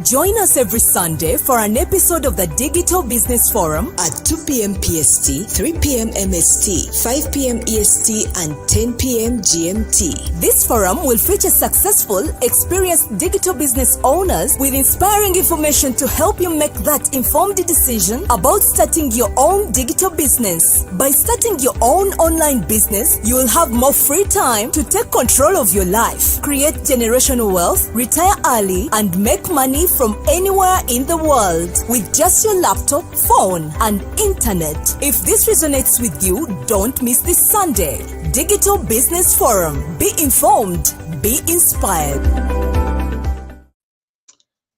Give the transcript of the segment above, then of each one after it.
Join us every Sunday for an episode of the Digital Business Forum at 2 p.m. PST, 3 p.m. MST, 5 p.m. EST, and 10 p.m. GMT. This forum will feature successful, experienced digital business owners with inspiring information to help you make that informed decision about starting your own digital business. By starting your own online business, you will have more free time to take control of your life, create generational wealth, retire early, and make money from anywhere in the world with just your laptop, phone, and internet. If this resonates with you, don't miss this Sunday. Digital Business Forum. Be informed, be inspired.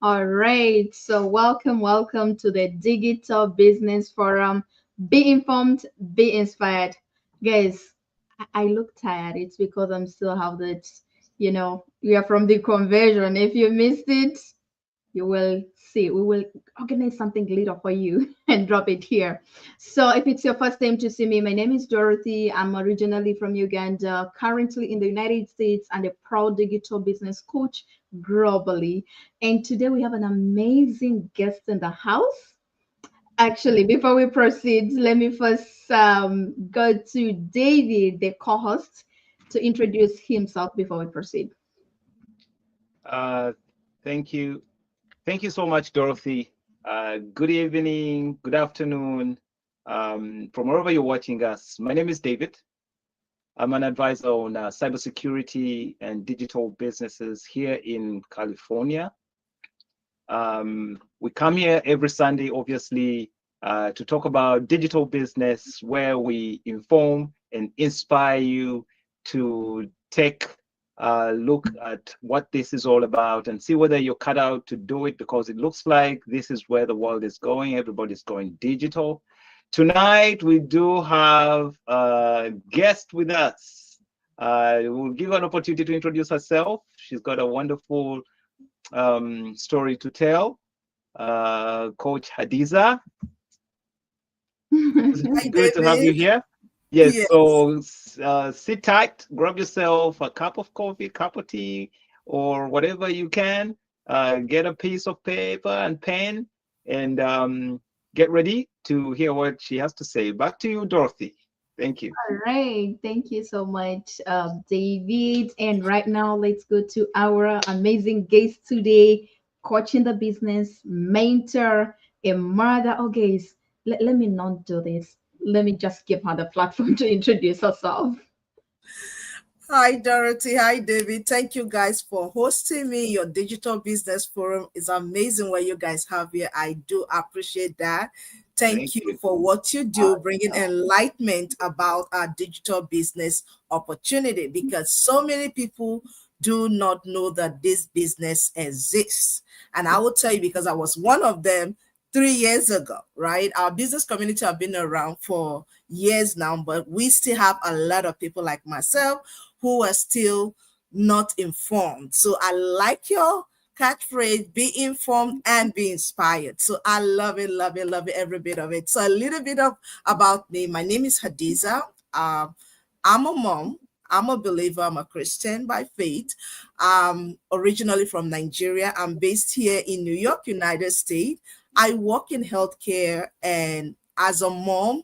All right, so welcome to the Digital Business Forum. Be informed, be inspired. Guys, I look tired. It's because I'm still have that, we are from the conversion. If you missed it, you will see. We will organize something later for you and drop it here. So if it's your first time to see me, my name is Dorothy. I'm originally from Uganda, currently in the United States, and a proud digital business coach globally. And today we have an amazing guest in the house. Actually, before we proceed, let me first go to David, the co-host, to introduce himself before we proceed. Thank you. Thank you so much, Dorothy. Good evening, good afternoon, from wherever you're watching us. My name is David. I'm an advisor on cybersecurity and digital businesses here in California. We come here every Sunday, obviously, to talk about digital business, where we inform and inspire you to take look at what this is all about and see whether you're cut out to do it, because it looks like this is where the world is going. Everybody's going digital. Tonight, we do have a guest with us. We'll give her an opportunity to introduce herself. She's got a wonderful story to tell. Coach Hadiza. Good to have you here. Yes, so sit tight, grab yourself a cup of coffee, cup of tea, or whatever you can. Get a piece of paper and pen, and get ready to hear what she has to say. Back to you, Dorothy. Thank you. All right. Thank you so much, David. And right now, let's go to our amazing guest today, coaching the business, mentor, a mother. Okay, let me not do this. Let me just give her the platform to introduce herself. Hi, Dorothy. Hi, David. Thank you guys for hosting me. Your Digital Business Forum is amazing what you guys have here. I do appreciate that. Thank you for what you do, bringing enlightenment about our digital business opportunity, because so many people do not know that this business exists. And I will tell you, because I was one of them 3 years ago, right? Our business community have been around for years now, but we still have a lot of people like myself who are still not informed. So I like your catchphrase, be informed and be inspired. So I love it, every bit of it. So a little bit about me. My name is Hadiza. I'm a mom. I'm a believer. I'm a Christian by faith. Originally from Nigeria. I'm based here in New York, United States. I work in healthcare, and as a mom,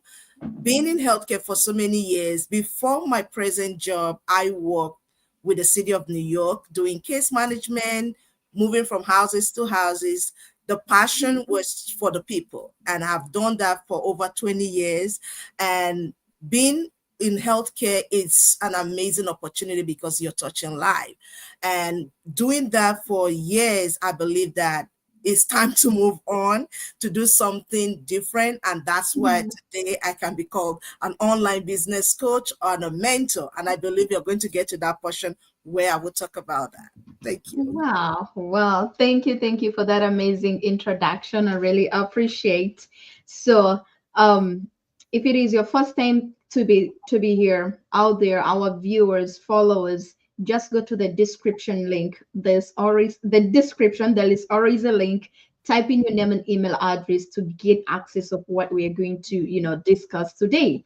being in healthcare for so many years, before my present job, I worked with the city of New York doing case management, moving from houses to houses. The passion was for the people, and I've done that for over 20 years. And being in healthcare is an amazing opportunity because you're touching life. And doing that for years, I believe that it's time to move on, to do something different. And that's why today I can be called an online business coach or a mentor. And I believe you're going to get to that portion where I will talk about that. Thank you. Wow. Well, thank you for that amazing introduction. I really appreciate. So if it is your first time to be here out there, our viewers, followers, just go to the description link. There's always the description. There is always a link. Type in your name and email address to get access of what we are going to, discuss today.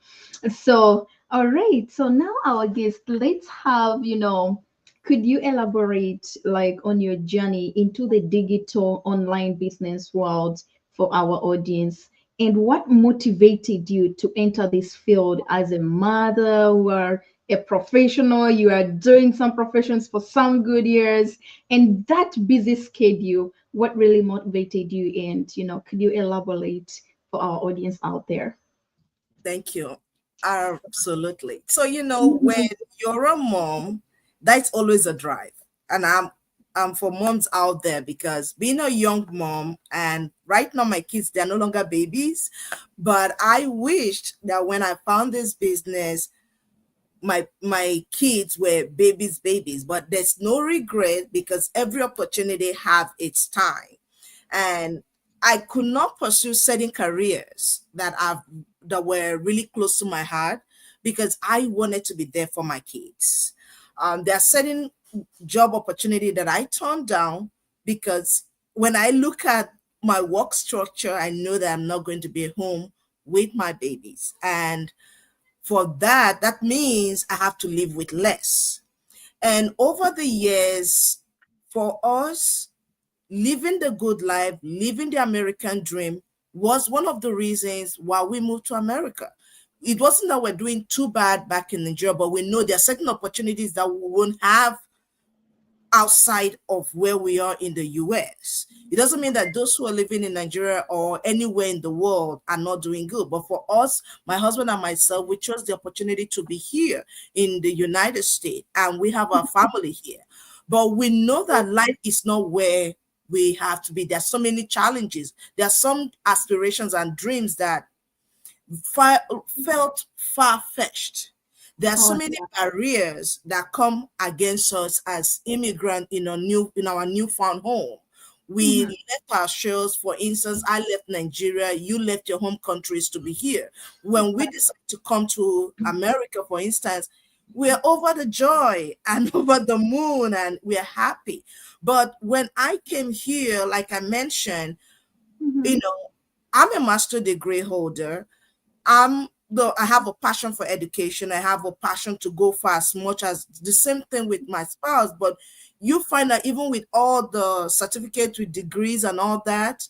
So, all right. So now our guest, let's have, could you elaborate like on your journey into the digital online business world for our audience? And what motivated you to enter this field as a mother or a professional? You are doing some professions for some good years, and that busy schedule, what really motivated you? And, could you elaborate for our audience out there? Thank you. Absolutely. So, when you're a mom, that's always a drive. And I'm for moms out there, because being a young mom, and right now my kids, they're no longer babies, but I wished that when I found this business, my kids were babies, but there's no regret, because every opportunity have its time. And I could not pursue certain careers that were really close to my heart, because I wanted to be there for my kids. There are certain job opportunity that I turned down, because when I look at my work structure, I know that I'm not going to be home with my babies. And for that, that means I have to live with less. And over the years, for us, living the good life, living the American dream was one of the reasons why we moved to America. It wasn't that we're doing too bad back in Nigeria, but we know there are certain opportunities that we won't have outside of where we are in the US. It doesn't mean that those who are living in Nigeria or anywhere in the world are not doing good. But for us, my husband and myself, we chose the opportunity to be here in the United States, and we have our family here. But we know that life is not where we have to be. There's so many challenges. There are some aspirations and dreams that far, felt far-fetched. There are so Oh, many barriers that come against us as immigrants in our newfound home. We mhm. left our shells. For instance, I left Nigeria, you left your home countries to be here. When we decided to come to America, for instance, we're over the joy and over the moon, and we're happy. But when I came here, like I mentioned, you Mhm. know, I'm a master degree holder. Though I have a passion for education, I have a passion to go for as much as the same thing with my spouse. But you find that even with all the certificates with degrees and all that,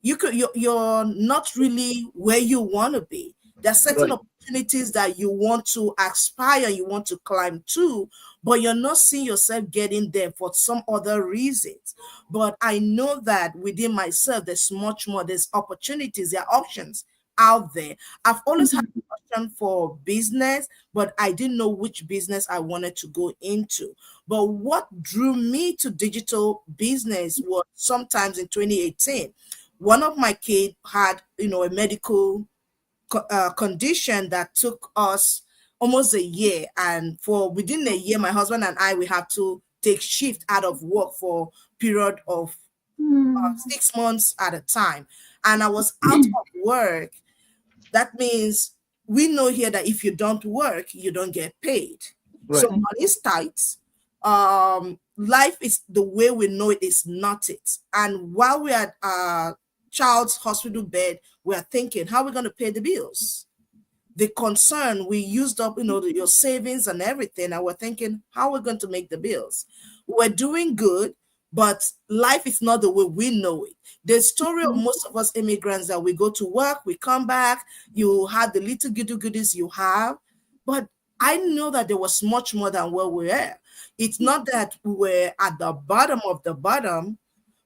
you're not really where you want to be. There are certain Right. opportunities that you want to aspire, you want to climb to, but you're not seeing yourself getting there for some other reasons. But I know that within myself, there's much more. There's opportunities, there are options out there. I've always had a passion for business, but I didn't know which business I wanted to go into. But what drew me to digital business was sometimes in 2018. One of my kids had, a medical condition that took us almost a year, and for within a year, my husband and I, we have to take shift out of work for period of Mhm. 6 months at a time. And I was out of work. That means we know here that if you don't work, you don't get paid. So Right. money is tight. Life is the way we know it is not it. And while we're at child's hospital bed, we're thinking, how are we going to pay the bills? The concern, we used up, your savings and everything, and we're thinking, how are we going to make the bills? We're doing good, but life is not the way we know it. The story of most of us immigrants, that we go to work, we come back, you have the little goodies you have, but I know that there was much more than where we are. It's not that we were at the bottom of the bottom,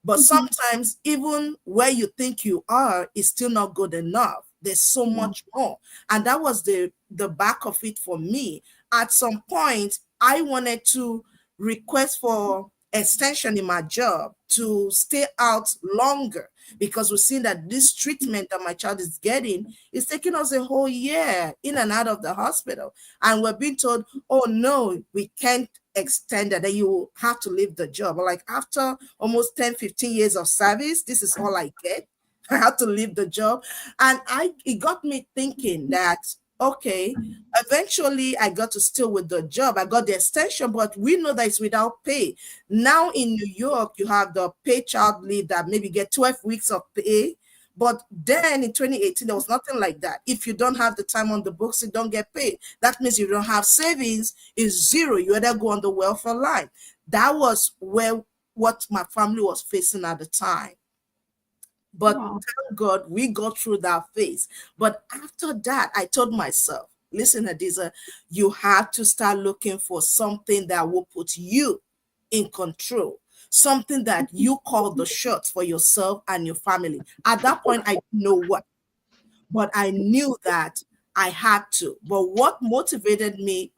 but sometimes even where you think you are is still not good enough. There's so much more. And that was the back of it for me. At some point, I wanted to request for extension in my job to stay out longer, because we've seen that this treatment that my child is getting is taking us a whole year in and out of the hospital. And we're being told, oh no, we can't extend that you have to leave the job. But like, after almost 10, 15 years of service, this is all I get. I had to leave the job. And it got me thinking that, okay, eventually I got to still with the job. I got the extension, but we know that it's without pay. Now in New York, you have the paid child leave that maybe get 12 weeks of pay, But then in 2018, there was nothing like that. If you don't have the time on the books, you don't get paid. That means you don't have savings, is zero. You either go on the welfare line. That was what my family was facing at the time. But Wow. thank God we got through that phase. But after that, I told myself, listen, Hadiza, you have to start looking for something that will put you in control, something that you call the shots for yourself and your family. At that point, I didn't know what, but I knew that I had to. But what motivated me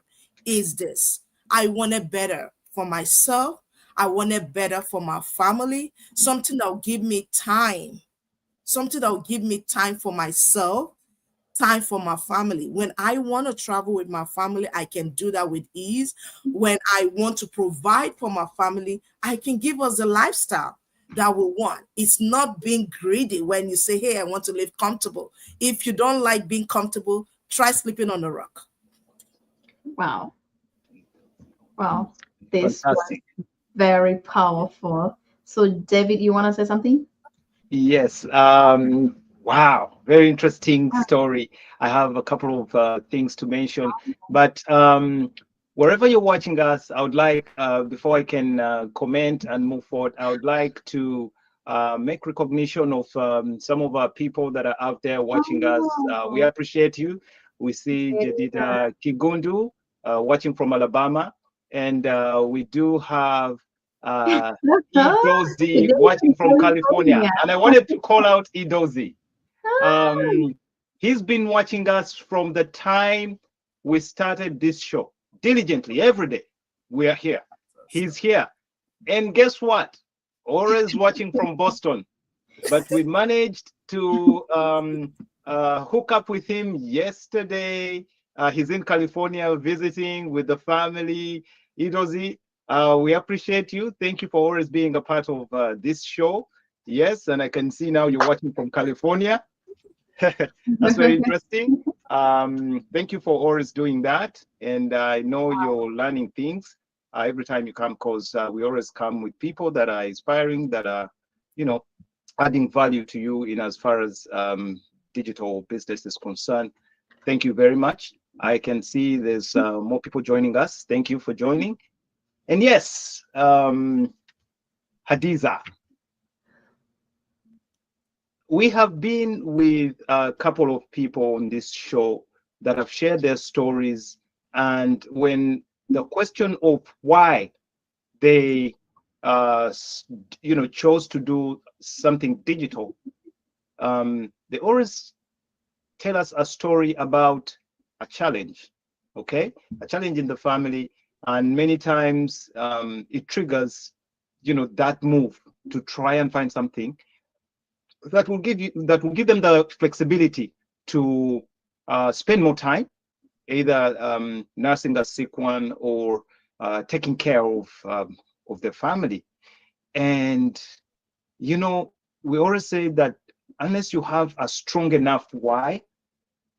is this: I wanted better for myself. I wanted better for my family, something that will give me time, something that will give me time for myself, time for my family. When I want to travel with my family, I can do that with ease. When I want to provide for my family, I can give us the lifestyle that we want. It's not being greedy when you say, hey, I want to live comfortable. If you don't like being comfortable, try sleeping on a rock. Wow. Wow. This was Fantastic. very powerful. So, David, you want to say something? Yes. Wow. Very interesting story. I have a couple of things to mention, but wherever you're watching us, I would like, before I can comment and move forward, I would like to make recognition of some of our people that are out there watching us. We Oh, appreciate you. We see yeah. Jedida Kigundu watching from Alabama, and we do have Idozi Today watching in from California. California. And I wanted to call out Idozi. Ah, Um, he's been watching us from the time we started this show diligently every day. We are here. He's here. And guess what? Always watching from Boston. But we managed to hook up with him yesterday. He's in California visiting with the family. Idozi, we appreciate you. Thank you for always being a part of this show. Yes, and I can see now you're watching from California. That's very interesting. Thank you for always doing that. And I know you're learning things every time you come, because we always come with people that are inspiring, that are, you know, adding value to you in as far as digital business is concerned. Thank you very much. I can see there's more people joining us. Thank you for joining. And yes, Hadiza, we have been with a couple of people on this show that have shared their stories. And when the question of why they chose to do something digital, they always tell us a story about a challenge, okay? A challenge in the family. And many times it triggers, that move to try and find something that will give them the flexibility to spend more time, either nursing a sick one or taking care of their family. And we always say that unless you have a strong enough why,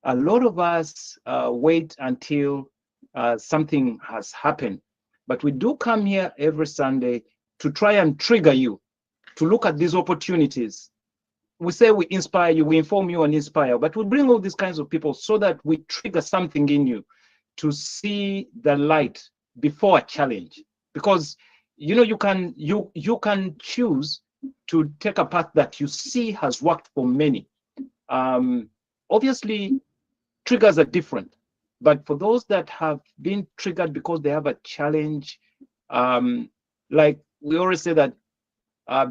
a lot of us wait until something has happened. But we do come here every Sunday to try and trigger you to look at these opportunities. We say we inspire you, we inform you and inspire, but we bring all these kinds of people so that we trigger something in you to see the light before a challenge. Because you can choose to take a path that you see has worked for many. Obviously, triggers are different, but for those that have been triggered because they have a challenge, like we always say that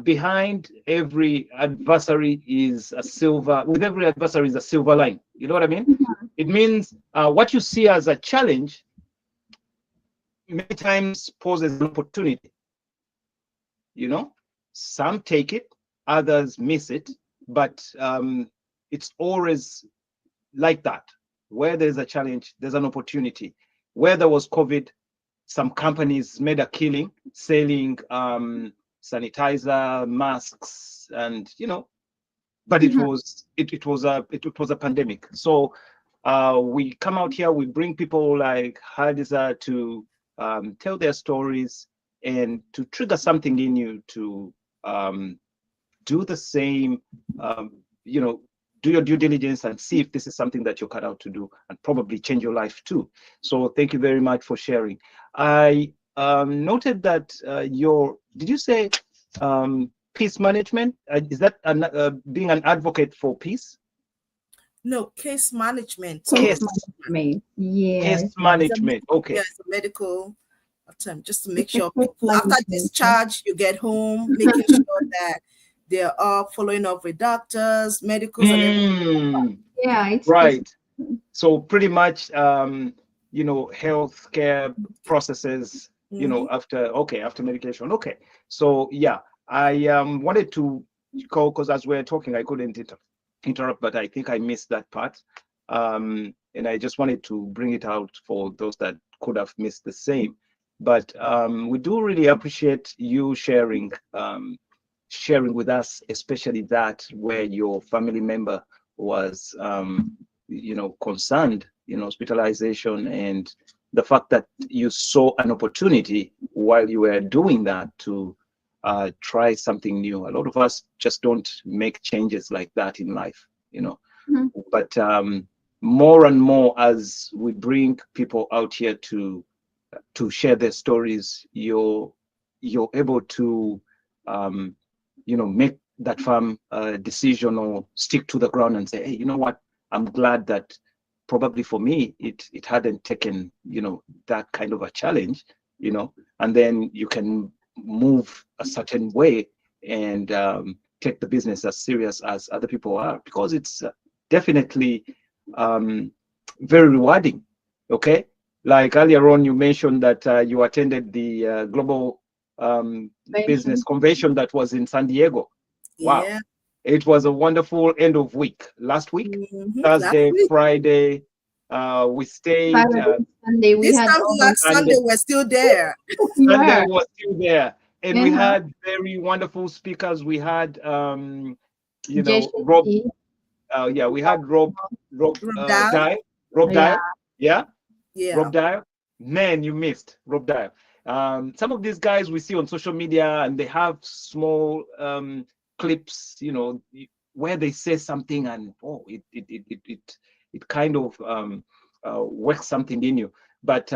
behind every adversary is a silver, with every adversary is a silver line. You know what I mean? It means what you see as a challenge many times poses an opportunity. Some take it, others miss it, but it's always like that. Where there's a challenge, there's an opportunity. Where there was COVID, some companies made a killing selling sanitizer, masks, and but it was a pandemic. So we come out here, we bring people like Hadiza to tell their stories and to trigger something in you to do the same you know, do your due diligence and see if this is something that you're cut out to do, and probably change your life too. So thank you very much for sharing. I noted that did you say peace management? Is that being an advocate for peace? No, case management. Case Case management. Case Yes. management. Okay. Yeah, it's a medical term, just to make It's a sure case people after management. discharge, you get home, making sure that they are following up with doctors, medicals, and everything. Yeah, it's Right. So pretty much, you know, healthcare processes, you know, after medication. Okay. So yeah, I wanted to call because as we're talking, I couldn't interrupt, but I think I missed that part. And I just wanted to bring it out for those that could have missed the same. But we do really appreciate you sharing with us, especially that where your family member was you know, concerned, you know, hospitalization, and the fact that you saw an opportunity while you were doing that to try something new. A lot of us just don't make changes like that in life, you know. But more and more as we bring people out here to share their stories, you're able to you know, make that firm decision or stick to the ground and say, hey, you know what, I'm glad that probably for me it hadn't taken, you know, that kind of a challenge, you know, and then you can move a certain way and take the business as serious as other people are, because it's definitely very rewarding. Okay, like earlier on you mentioned that you attended the global business convention that was in San Diego. Wow. Yeah. It was a wonderful end of week. Last week, Thursday, Friday, we stayed. Sunday, we This had time last Sunday, we're still there. Sunday was still there. And we Uh-huh. had very wonderful speakers. We had, you know, JCT. Rob. Yeah, we had Rob Dye. Dye. Rob Yeah. Dye. Yeah. Yeah. Rob Dye. Man, you missed Rob Dye. Some of these guys we see on social media, and they have small clips, you know, where they say something, and oh, it kind of works something in you. But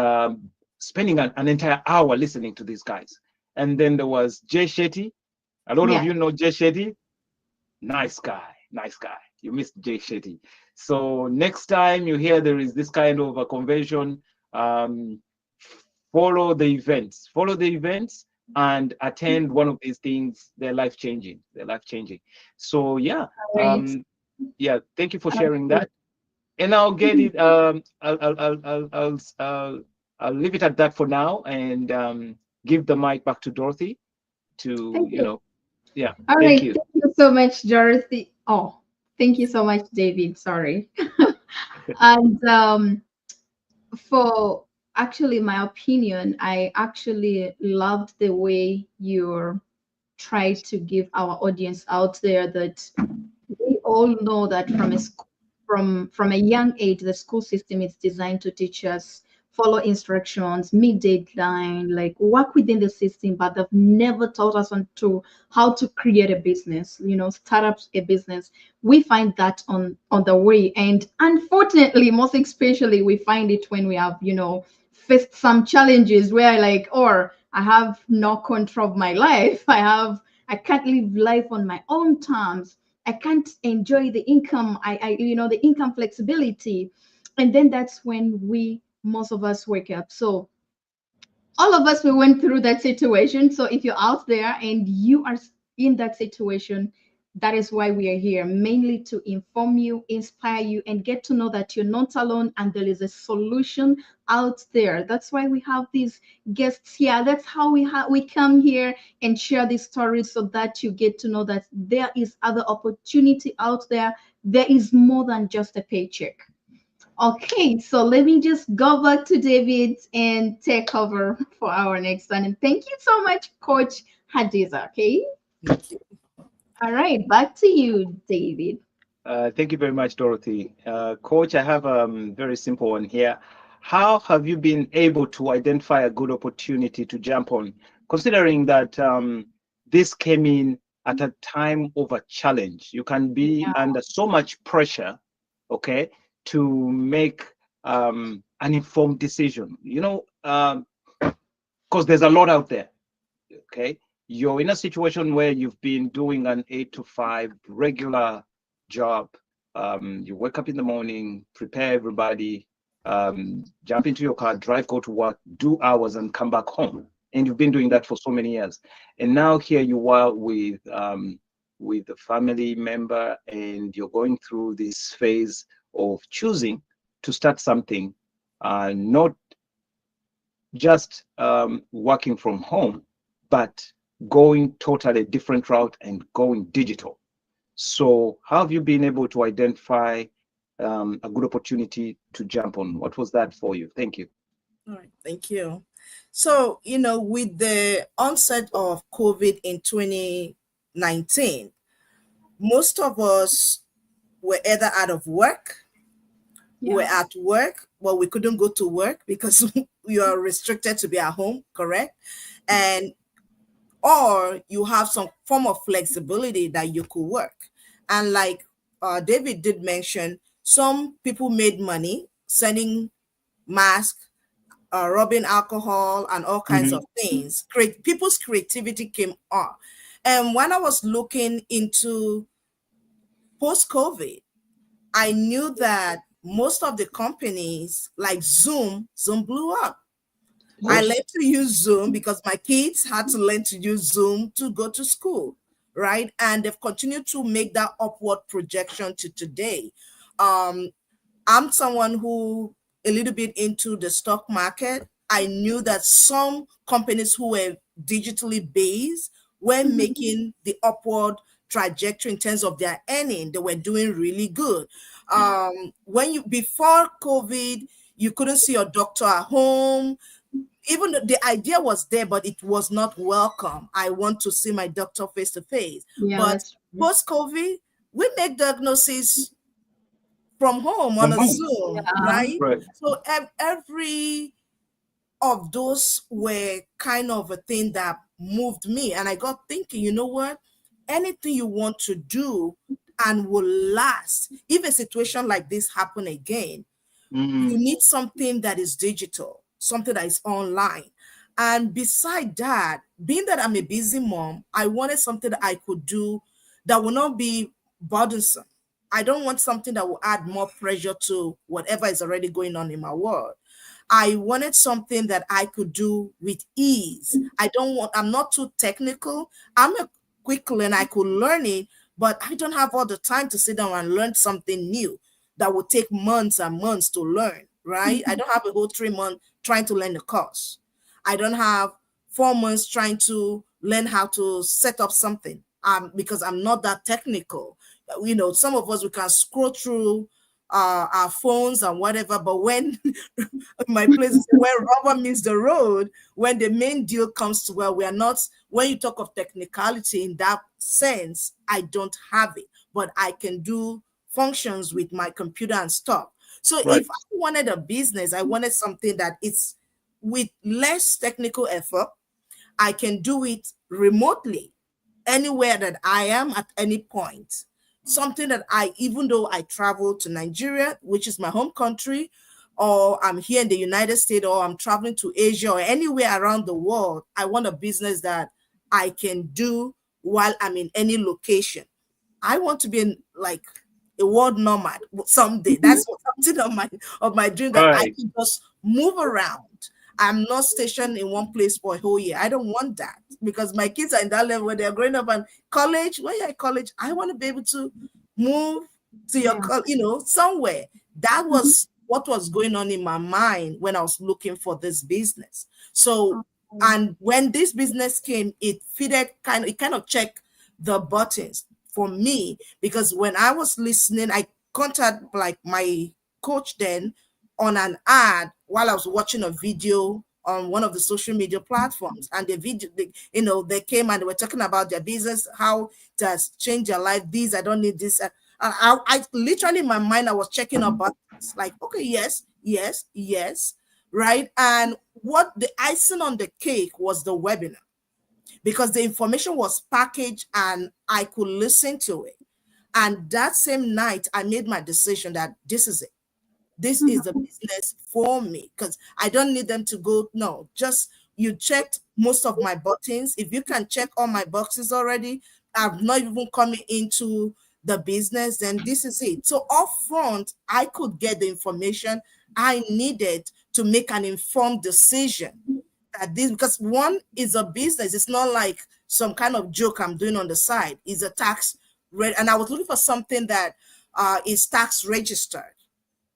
spending an entire hour listening to these guys, and then there was Jay Shetty. A lot of you know Jay Shetty. Nice guy, nice guy. You missed Jay Shetty. So next time you hear there is this kind of a convention, follow the events and attend one of these things. They're life changing. So yeah, yeah, thank you for sharing that. And I'll get it. I'll leave it at that for now, and give the mic back to Dorothy to, you know, yeah. All Thank right. you. Thank you so much, Dorothy. Oh, thank you so much, David. Sorry. And for actually my opinion, I actually loved the way you're trying to give our audience out there that we all know that from a young age, the school system is designed to teach us follow instructions, meet deadline, like work within the system, but they've never taught us on to how to create a business, you know, start up a business. We find that on the way. And unfortunately, most especially, we find it when we have, you know, faced some challenges where like, or I have no control of my life. I can't live life on my own terms. I can't enjoy the income. You know, the income flexibility. And then that's when most of us wake up. So all of us, we went through that situation. So if you're out there and you are in that situation, that is why we are here, mainly to inform you, inspire you, and get to know that you're not alone and there is a solution out there. That's why we have these guests here. That's how we come here and share these stories, so that you get to know that there is other opportunity out there. There is more than just a paycheck. Okay, so let me just go back to David and take over for our next one. And thank you so much, Coach Hadiza. Okay. Thank you. All right, back to you, David. Thank you very much, Dorothy. Coach, I have a very simple one here. How have you been able to identify a good opportunity to jump on, considering that this came in at a time of a challenge. You can be Yeah. under so much pressure, okay, to make an informed decision. Because there's a lot out there, okay? You're in a situation where you've been doing an 8 to 5 regular job. You wake up in the morning, prepare everybody, jump into your car, drive, go to work, do hours, and come back home. And you've been doing that for so many years. And now here you are with a family member, and you're going through this phase of choosing to start something, not just working from home, but going totally different route and going digital. So how have you been able to identify a good opportunity to jump on? What was that for you? Thank you. All right, thank you. So, with the onset of COVID in 2019, most of us were either out of work, we're at work, but we couldn't go to work because we are restricted to be at home, correct? And or you have some form of flexibility that you could work. And like David did mention, some people made money selling masks, rubbing alcohol, and all kinds of things. People's creativity came up. And when I was looking into post-COVID, I knew that most of the companies like Zoom blew up. I learned to use Zoom because my kids had to learn to use Zoom to go to school, right? And they've continued to make that upward projection to today. I'm someone who a little bit into the stock market. I knew that some companies who were digitally based were making the upward trajectory in terms of their earning. They were doing really good. Before COVID, you couldn't see your doctor at home. Even the idea was there, but it was not welcome. I want to see my doctor face to face. But post-COVID, we make diagnosis from home on a Zoom, right? So every of those were kind of a thing that moved me. And I got thinking, you know what? Anything you want to do and will last, if a situation like this happen again, you need something that is digital, something that is online. And beside that, being that I'm a busy mom, I wanted something that I could do that will not be burdensome. I don't want something that will add more pressure to whatever is already going on in my world. I wanted something that I could do with ease. I'm not too technical. I'm a quick learner. I could learn it, but I don't have all the time to sit down and learn something new that would take months and months to learn, right? I don't have a whole 3 months trying to learn the course. I don't have 4 months trying to learn how to set up something because I'm not that technical. Some of us, we can scroll through our phones and whatever, but when my place is where rubber meets the road, when the main deal comes to where we are not, when you talk of technicality in that sense, I don't have it, but I can do functions with my computer and stuff. So if I wanted a business, I wanted something that it's with less technical effort. I can do it remotely anywhere that I am at any point. Something that even though I travel to Nigeria, which is my home country, or I'm here in the United States, or I'm traveling to Asia or anywhere around the world, I want a business that I can do while I'm in any location. I want to be like a world nomad someday. That's something of my dream, that I can just move around. I'm not stationed in one place for a whole year. I don't want that, because my kids are in that level where they're growing up and college. When you're at college, I want to be able to move to your, somewhere. That was what was going on in my mind when I was looking for this business. So, and when this business came, it kind of checked the buttons for me, because when I was listening, I contacted like my coach then on an ad while I was watching a video on one of the social media platforms, and the video, they came and they were talking about their business, how it has changed their life. I don't need this. I literally, in my mind, I was checking up buttons like, okay, yes, right. And what the icing on the cake was the webinar. because the information was packaged and I could listen to it. And that same night, I made my decision that this is it. This is the business for me, because I don't need them to go. No, just you checked most of my buttons. If you can check all my boxes already, I'm not even coming into the business, then this is it. So upfront, I could get the information I needed to make an informed decision. That this, because one is a business, it's not like some kind of joke I'm doing on the side. It's a tax rate, and I was looking for something that is tax registered.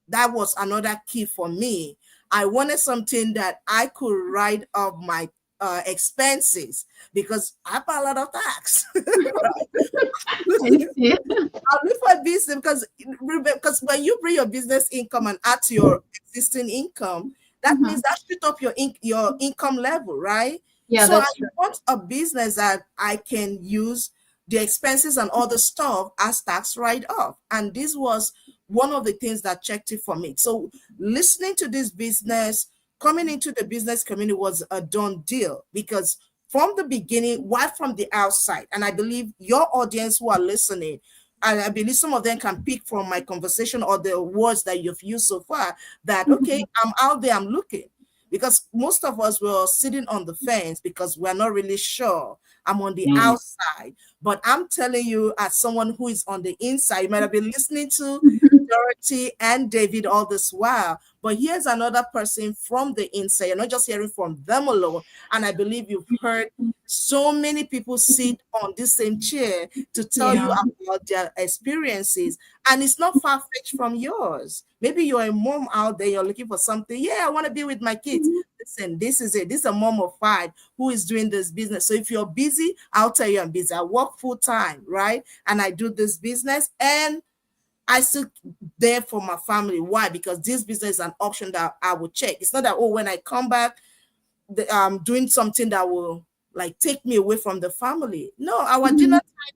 That was another key for me. I wanted something that I could write off my expenses, because I pay a lot of tax. I'll look for business, because when you bring your business income and add to your existing income, that means that shoot up your income level, right? Yeah, so I that's true. want a business that I can use the expenses and all the stuff as tax write-off. And this was one of the things that checked it for me. So listening to this business, coming into the business community was a done deal, because from the beginning, right from the outside, and I believe your audience who are listening, and I believe some of them can pick from my conversation or the words that you've used so far, that, okay, I'm out there, I'm looking. Because most of us were sitting on the fence because we're not really sure. I'm on the outside. But I'm telling you, as someone who is on the inside, you might have been listening to Dorothy and David all this while. But here's another person from the inside. You're not just hearing from them alone. And I believe you've heard so many people sit on this same chair to tell you about their experiences. And it's not far-fetched from yours. Maybe you're a mom out there, you're looking for something. Yeah, I want to be with my kids. Listen, this is it. This is a mom of 5 who is doing this business. So if you're busy, I'll tell you I'm busy. I work full time, right? And I do this business, and I still there for my family. Why? Because this business is an option that I will check. It's not that, oh, when I come back, I'm doing something that will like take me away from the family. No, our dinner time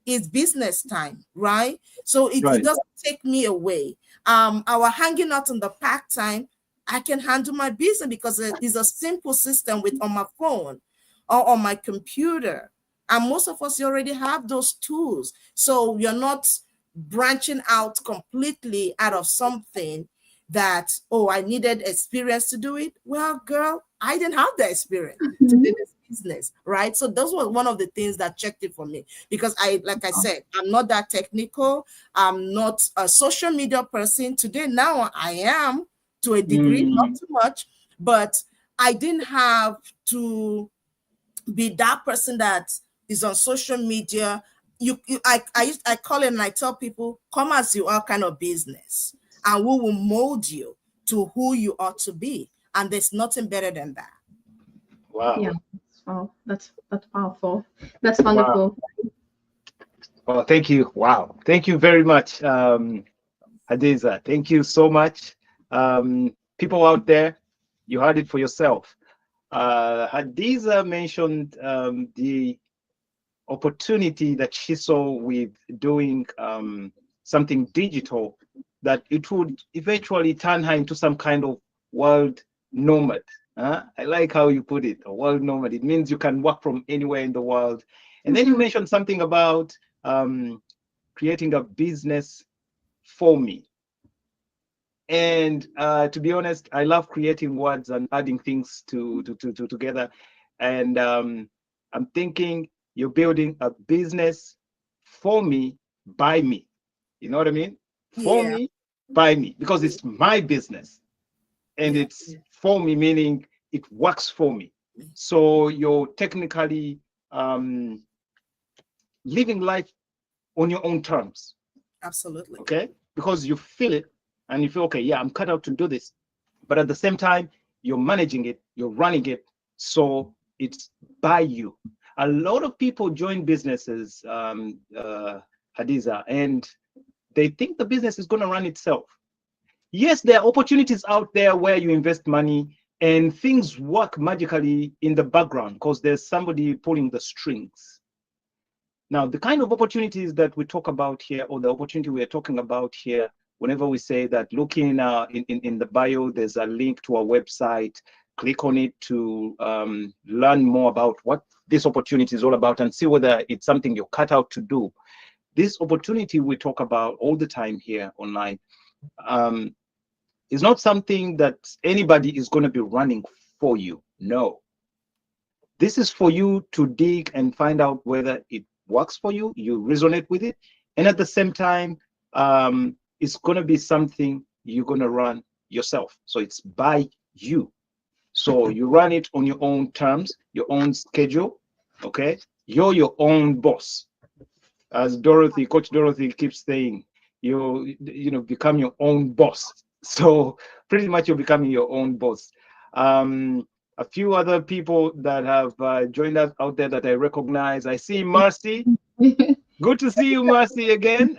is business time, right? So it doesn't take me away. Our hanging out in the park time, I can handle my business because it is a simple system with on my phone or on my computer. And most of us already have those tools. So you're not branching out completely out of something that, oh, I needed experience to do it. Well, girl, I didn't have the experience to do this business, right? So those were one of the things that checked it for me, because like I said, I'm not that technical. I'm not a social media person. Today, now I am to a degree, not too much, but I didn't have to be that person that is on social media. I call it, and I tell people, come as you are kind of business, and we will mold you to who you ought to be. And there's nothing better than that. Wow. Yeah. Oh, that's powerful. That's wonderful. Wow. Well, thank you. Wow. Thank you very much, Hadiza. Thank you so much. People out there, you heard it for yourself. Hadiza mentioned the opportunity that she saw with doing something digital, that it would eventually turn her into some kind of world nomad. I like how you put it, a world nomad. It means you can work from anywhere in the world. And then you mentioned something about creating a business for me. And to be honest, I love creating words and adding things together. And I'm thinking you're building a business for me, by me. You know what I mean? For me, by me, because it's my business. And it's for me, meaning it works for me. So you're technically living life on your own terms. Absolutely. Okay? Because you feel it and you feel, okay, yeah, I'm cut out to do this. But at the same time, you're managing it, you're running it. So it's by you. A lot of people join businesses, Hadiza, and they think the business is going to run itself. Yes, there are opportunities out there where you invest money and things work magically in the background because there's somebody pulling the strings. Now, the kind of opportunities that we talk about here, or the opportunity we are talking about here, whenever we say that, look in the bio, there's a link to our website, click on it to learn more about what this opportunity is all about and see whether it's something you're cut out to do. This opportunity we talk about all the time here online is not something that anybody is going to be running for you. No. This is for you to dig and find out whether it works for you, you resonate with it, and at the same time, it's going to be something you're going to run yourself. So it's by you. So you run it on your own terms, your own schedule, okay? You're your own boss. As Coach Dorothy keeps saying, you become your own boss. So pretty much you're becoming your own boss. A few other people that have joined us out there that I recognize. I see Marcy. Good to see you, Marcy, again.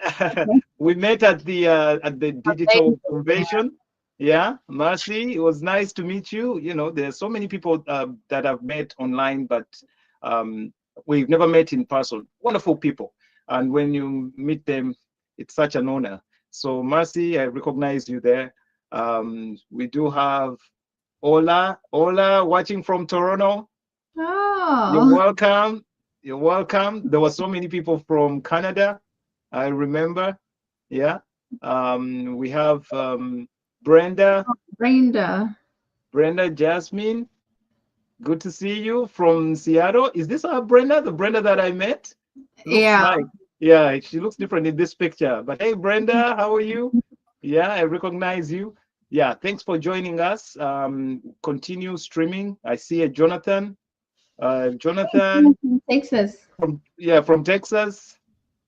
We met at the digital convention. Yeah, Marcy, it was nice to meet you. You know, there's so many people that I've met online, but we've never met in person. Wonderful people. And when you meet them, it's such an honor. So Marcy, I recognize you there. We do have Ola watching from Toronto. Oh. You're welcome. You're welcome. There were so many people from Canada. I remember. Yeah. We have Brenda Jasmine. Good to see you from Seattle. Is this our Brenda, the Brenda that I met? Yeah. She looks different in this picture. But hey, Brenda, how are you? Yeah, I recognize you. Yeah, thanks for joining us. Continue streaming. I see a Jonathan. Jonathan Texas. from Texas.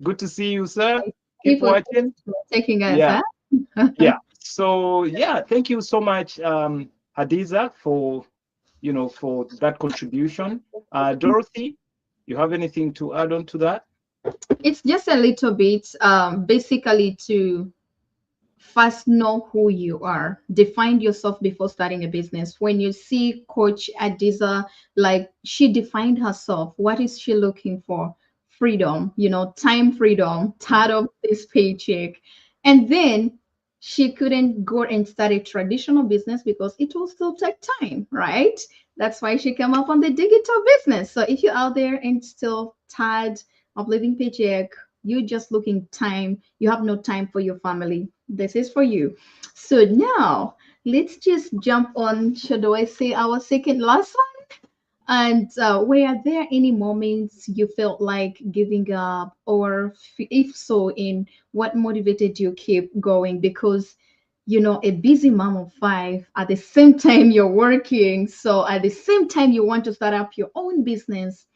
Good to see you, sir. Keep watching. Taking us, yeah. Huh? Yeah. So yeah, thank you so much, Hadiza, for for that contribution. Dorothy, you have anything to add on to that? It's just a little bit, basically to first know who you are, define yourself before starting a business. When you see Coach Hadiza, like she defined herself, what is she looking for? Freedom, time freedom, tired of this paycheck. And then she couldn't go and start a traditional business because it will still take time, right? That's why she came up on the digital business. So if you're out there and still tired of living paycheck, you just looking time, you have no time for your family, this is for you. So now let's just jump on, should I say, our second last one. And were there any moments you felt like giving up, or if so, in what motivated you keep going? Because a busy mom of five, at the same time you're working, so at the same time you want to start up your own business.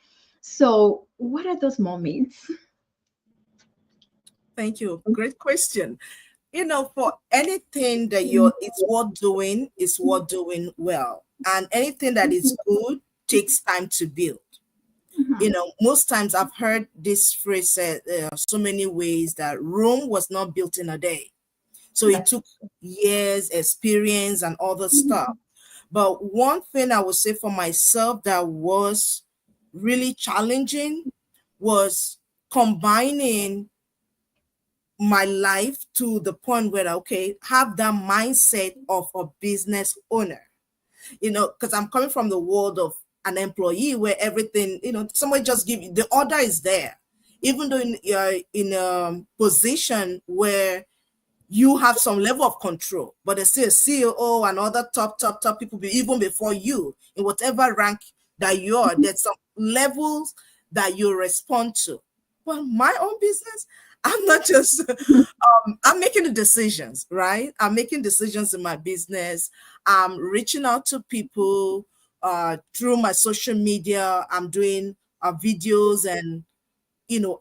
So what are those moments? Thank you. Great question. For anything that it's worth doing, is worth doing well. And anything that is good takes time to build. Most times I've heard this phrase said so many ways, that Rome was not built in a day. So it took years, experience, and other stuff. But one thing I would say for myself that was really challenging was combining my life to the point where have that mindset of a business owner, because I'm coming from the world of an employee where everything, somebody just give you the order is there, even though you're in a position where you have some level of control, but there's still a CEO and other top people even before you in whatever rank that you are. There's some levels that you respond to. But my own business, I'm not just, I'm making the decisions, right? I'm making decisions in my business. I'm reaching out to people through my social media. I'm doing videos and,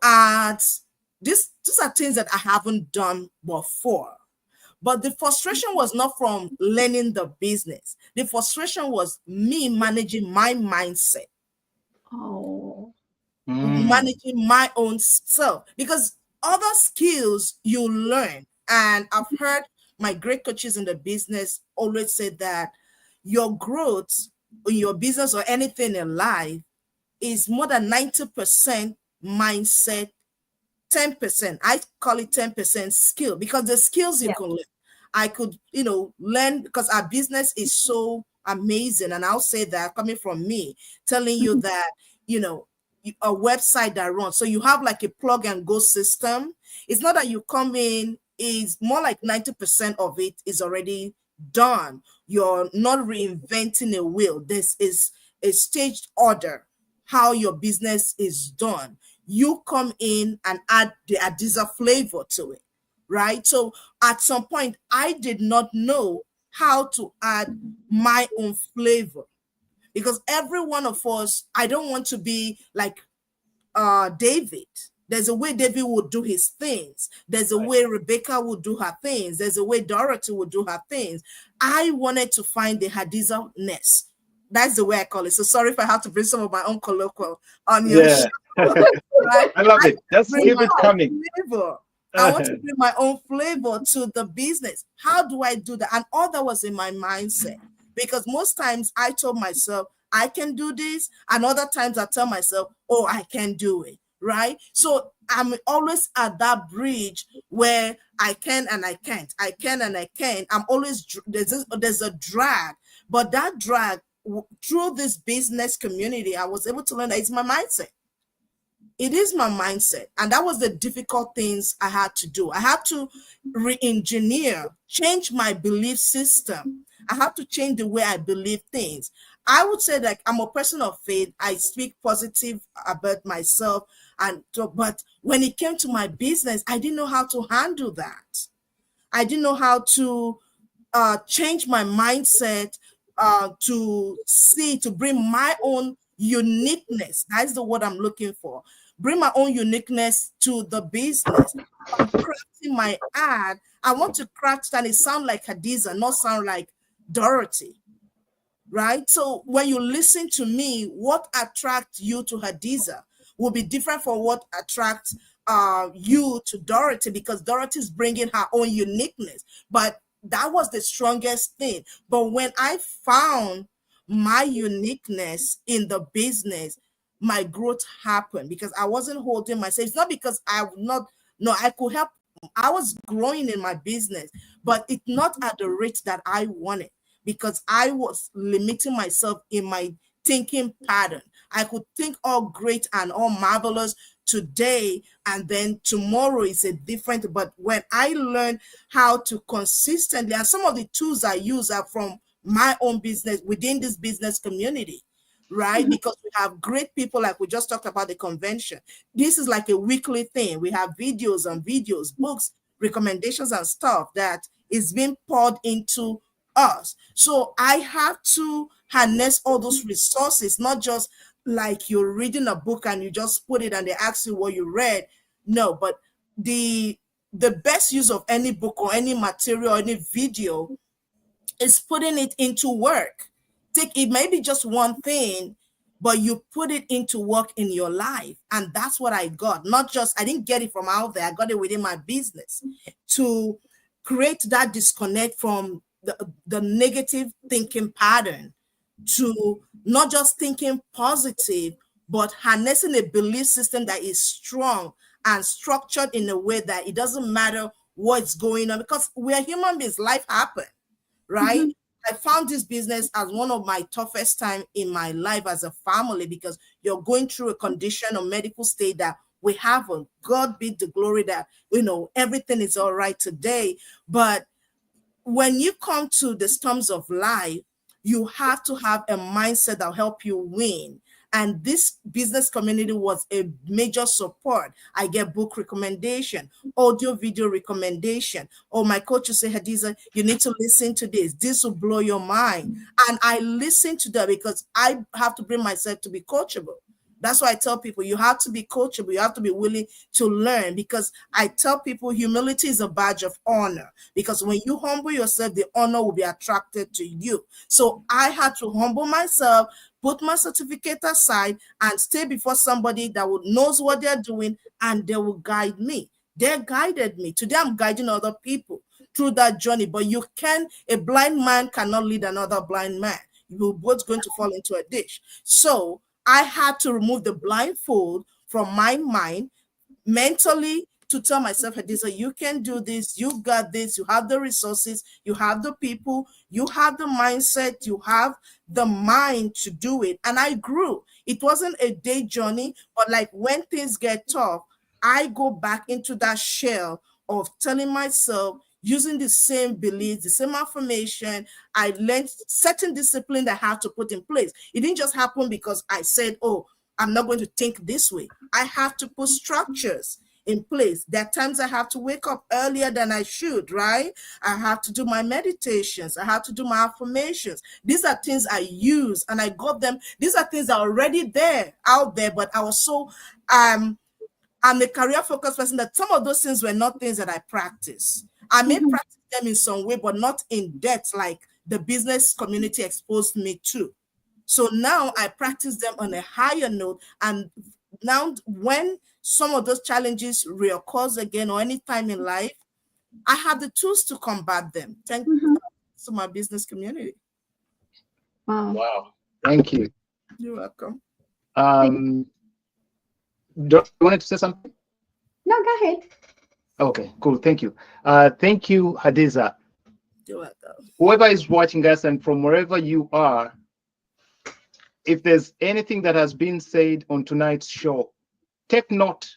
ads. These are things that I haven't done before. But the frustration was not from learning the business. The frustration was me managing my mindset. Oh. Managing my own self, because other skills you learn, and I've heard my great coaches in the business always say that your growth in your business or anything in life is more than 90% mindset, 10%, I call it 10% skill, because the skills you can learn. I could learn, because our business is so amazing. And I'll say that coming from me, telling you that, a website that runs. So you have like a plug and go system. It's not that you come in, is more like 90% of it is already done. You're not reinventing a wheel. This is a staged order, how your business is done. You come in and add the Hadiza flavor to it, right? So at some point, I did not know how to add my own flavor, because every one of us, I don't want to be like David. There's a way David would do his things. There's a way Rebecca would do her things. There's a way Dorothy would do her things. I wanted to find the Hadiza-ness. That's the way I call it. So sorry if I have to bring some of my own colloquial on your show. Right? I love it. Just keep it coming. I want to bring my own flavor to the business. How do I do that? And all that was in my mindset, because most times I told myself, I can do this. And other times I tell myself, oh, I can do it. Right? So I'm always at that bridge where I can and I can't. I can and I can't. I'm always, there's a drag. But that drag, through this business community, I was able to learn that it's my mindset. It is my mindset. And that was the difficult things I had to do. I had to re-engineer, change my belief system. I have to change the way I believe things. I would say that I'm a person of faith. I speak positive about myself. But when it came to my business, I didn't know how to handle that. I didn't know how to change my mindset, to bring my own uniqueness. That's the word I'm looking for. Bring my own uniqueness to the business. I'm crafting my ad. I want to craft and it sound like Hadiza, not sound like Dorothy. Right? So when you listen to me, what attracts you to Hadiza will be different from what attracts you to Dorothy, because Dorothy's bringing her own uniqueness. But that was the strongest thing. But when I found my uniqueness in the business, my growth happened, because I wasn't holding myself. It's not because I would not, no, I could help. I was growing in my business, but it's not at the rate that I wanted, because I was limiting myself in my thinking pattern. I could think all great and all marvelous today, and then tomorrow is a different. But when I learned how to consistently, and some of the tools I use are from my own business within this business community, right? Because we have great people, like we just talked about the convention. This is like a weekly thing. We have videos and videos, books, recommendations and stuff that is being poured into us. So I have to harness all those resources, not just like you're reading a book and you just put it and they ask you what you read. No, but the best use of any book or any material or any video is putting it into work. It may be just one thing, but you put it into work in your life. And that's what I got. Not just, I didn't get it from out there. I got it within my business to create that disconnect from the negative thinking pattern, to not just thinking positive, but harnessing a belief system that is strong and structured in a way that it doesn't matter what's going on, because we are human beings, life happens, right? I found this business as one of my toughest time in my life as a family, because you're going through a condition or medical state that we haven't. God be the glory that, everything is all right today. But when you come to the storms of life, you have to have a mindset that will help you win. And this business community was a major support. I get book recommendation, audio, video recommendation. Oh, my coach will say, Hadiza, you need to listen to this. This will blow your mind. And I listen to that because I have to bring myself to be coachable. That's why I tell people you have to be coachable. You have to be willing to learn, because I tell people humility is a badge of honor, because when you humble yourself, the honor will be attracted to you. So I had to humble myself, put my certificate aside, and stay before somebody that knows what they're doing, and they will guide me. They guided me. Today I'm guiding other people through that journey. But a blind man cannot lead another blind man. You're both going to fall into a ditch. So I had to remove the blindfold from my mind mentally to tell myself, Hadiza, you can do this, you've got this, you have the resources, you have the people, you have the mindset, you have the mind to do it. And I grew. It wasn't a day journey, but like when things get tough, I go back into that shell of telling myself, using the same beliefs, the same affirmation. I learned certain discipline that I have to put in place. It didn't just happen because I said, oh, I'm not going to think this way. I have to put structures in place. There are times I have to wake up earlier than I should, right? I have to do my meditations. I have to do my affirmations. These are things I use and I got them. These are things that are already there, out there, but I was so, I'm a career focused person that some of those things were not things that I practice. I may practice them in some way, but not in depth like the business community exposed me to. So now I practice them on a higher note. And now when some of those challenges reoccurs again or any time in life, I have the tools to combat them. Thank you to my business community. Wow. Thank you. You're welcome. Do you wanted to say something? No, go ahead. Okay, cool. Thank you. Thank you, Hadiza. You're welcome. Whoever is watching us and from wherever you are, if there's anything that has been said on tonight's show, take note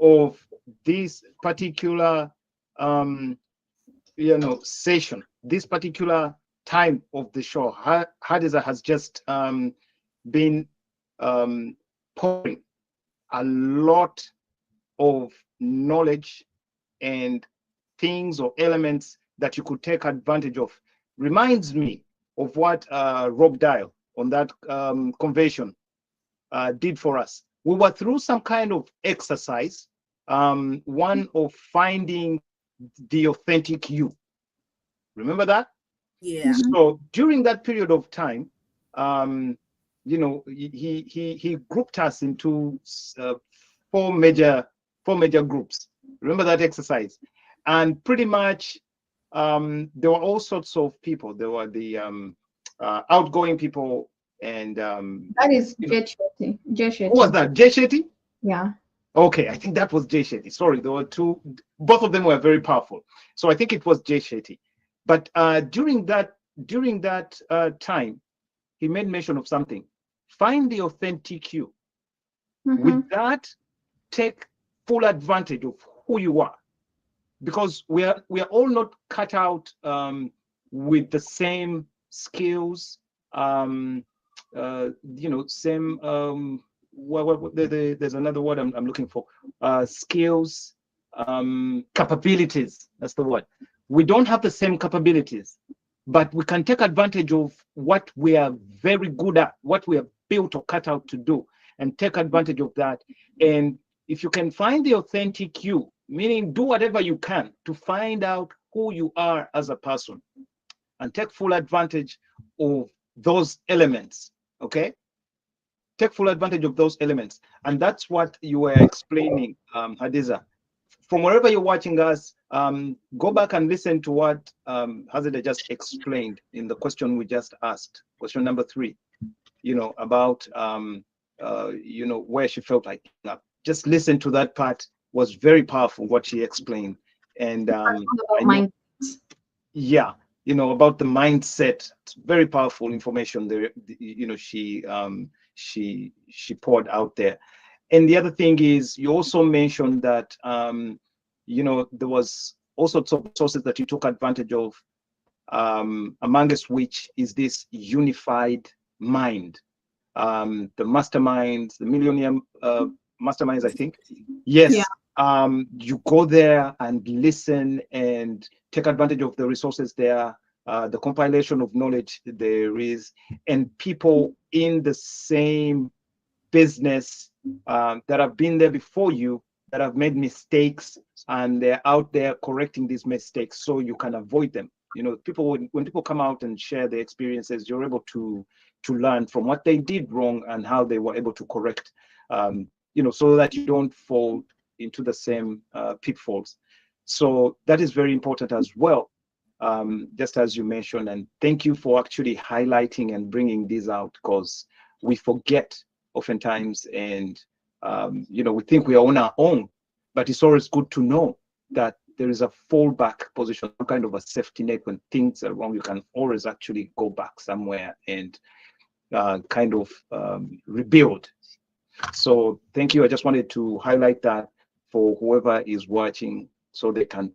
of this particular session, this particular time of the show. Hadiza has just been pouring a lot of knowledge and things or elements that you could take advantage of. Reminds me of what Rob Dial on that convention did for us. We were through some kind of exercise, one of finding the authentic you. Remember that? Yeah. So during that period of time, he grouped us into four major groups. Remember that exercise? And pretty much there were all sorts of people. There were the outgoing people and That is Jay Shetty. who was that? Jay Shetty? Yeah. Okay, I think that was Jay Shetty. Sorry, there were two. Both of them were very powerful. So I think it was Jay Shetty. But during that time, he made mention of something. Find the authentic you. With that, take full advantage of who you are, because we are all not cut out with the same skills. Same. There's another word I'm looking for. Skills, capabilities. That's the word. We don't have the same capabilities, but we can take advantage of what we are very good at, what we are built or cut out to do, and take advantage of that. And if you can find the authentic you, meaning do whatever you can to find out who you are as a person and take full advantage of those elements, okay? Take full advantage of those elements. And that's what you were explaining, Hadiza. From wherever you're watching us, go back and listen to what Hadiza just explained in the question we just asked, question number 3, about, where she felt like giving up. Just listen to that part. Was very powerful what she explained. And about the mindset. It's very powerful information there, she poured out there. And the other thing is, you also mentioned that there was all sorts of sources that you took advantage of, amongst which is this unified mind, the masterminds, the Millennium masterminds, I think. Yes. Yeah. You go there and listen and take advantage of the resources there, the compilation of knowledge there is, and people in the same business that have been there before you, that have made mistakes, and they're out there correcting these mistakes so you can avoid them. People, when people come out and share their experiences, you're able to learn from what they did wrong and how they were able to correct, so that you don't fall into the same pitfalls. So that is very important as well, just as you mentioned. And thank you for actually highlighting and bringing these out, because we forget oftentimes, and we think we are on our own, but it's always good to know that there is a fallback position, some kind of a safety net. When things are wrong, you can always actually go back somewhere and kind of rebuild. So thank you. I just wanted to highlight that for whoever is watching, so they can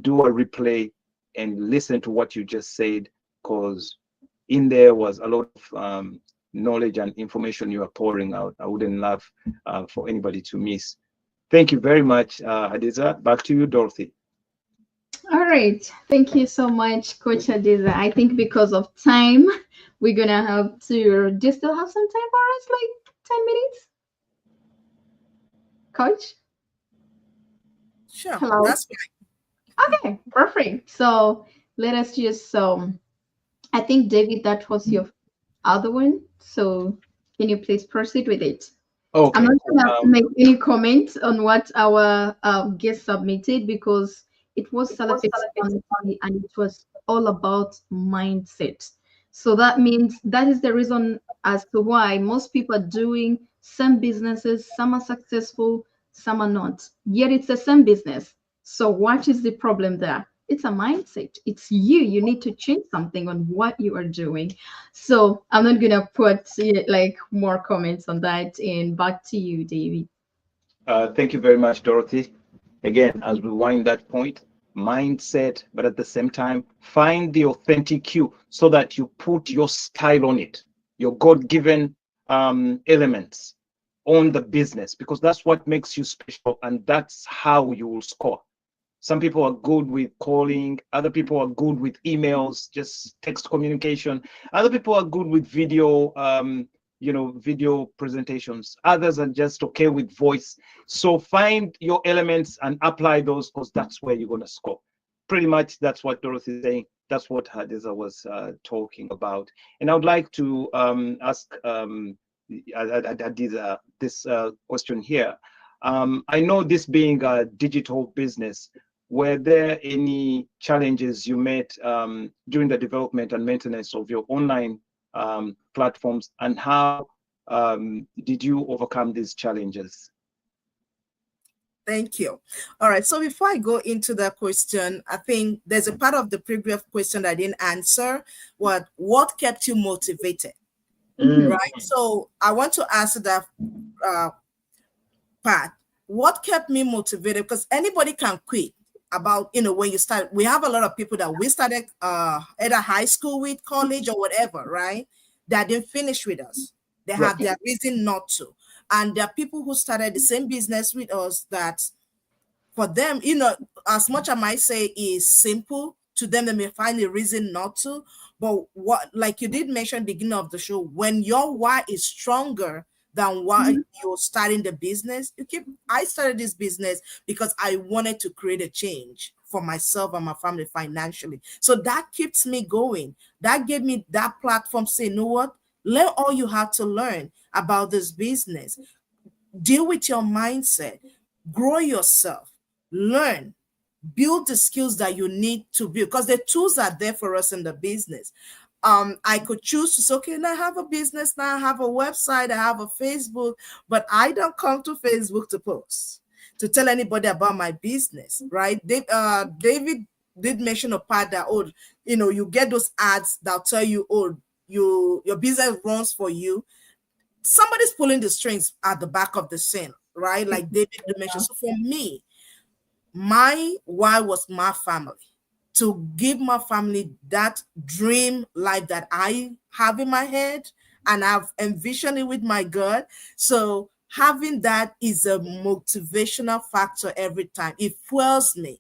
do a replay and listen to what you just said, because in there was a lot of knowledge and information you are pouring out. I wouldn't love for anybody to miss. Thank you very much, Hadiza. Back to you, Dorothy. All right. Thank you so much, Coach Hadiza. I think because of time, we're going to have to. Do you still have some time for us? Like 10 minutes? Coach? Sure. Hello? That's fine. Okay, perfect. So let us just, I think, David, that was your other one. So can you please proceed with it? Okay. I'm not going to make any comments on what our guest submitted, because it was self-explanatory and it was all about mindset. So that means that is the reason as to why most people are doing some businesses. Some are successful, some are not. Yet it's the same business. So what is the problem there? It's a mindset. It's you. You need to change something on what you are doing. So I'm not gonna put like more comments on that. And back to you, David. Thank you very much, Dorothy. Again, as we wind that point, mindset, but at the same time, find the authentic you so that you put your style on it, your God-given elements on the business, because that's what makes you special, and that's how you will score. Some people are good with calling, other people are good with emails, just text communication. Other people are good with video, video presentations. Others are just okay with voice. So find your elements and apply those, because that's where you're going to score. Pretty much that's what Dorothy is saying. That's what Hadiza was talking about. And I would like to ask Hadiza this question here. I know this being a digital business, were there any challenges you met during the development and maintenance of your online platforms, and how did you overcome these challenges? Thank you. All right. So before I go into that question, I think there's a part of the previous question I didn't answer. What kept you motivated? Right. So I want to answer that part. What kept me motivated? Because anybody can quit. About, when you start, we have a lot of people that we started either high school with, college or whatever, right? That didn't finish with us. They have their reason not to. And there are people who started the same business with us that for them, as much as I might say is simple, to them they may find a reason not to. But what, like you did mention beginning of the show, when your why is stronger than why you're starting the business, I started this business because I wanted to create a change for myself and my family financially. So that keeps me going. That gave me that platform to say, you know what? Learn all you have to learn about this business. Deal with your mindset. Grow yourself. Learn. Build the skills that you need to build, because the tools are there for us in the business. I could choose to say, okay, now I have a business, now I have a website, I have a Facebook, but I don't come to Facebook to post, to tell anybody about my business, right? David did mention a part that, you get those ads that tell you, your business runs for you. Somebody's pulling the strings at the back of the scene, right? Like David mentioned. So for me, my why was my family, to give my family that dream life that I have in my head and I've envisioned it with my God. So having that is a motivational factor every time. It fuels me.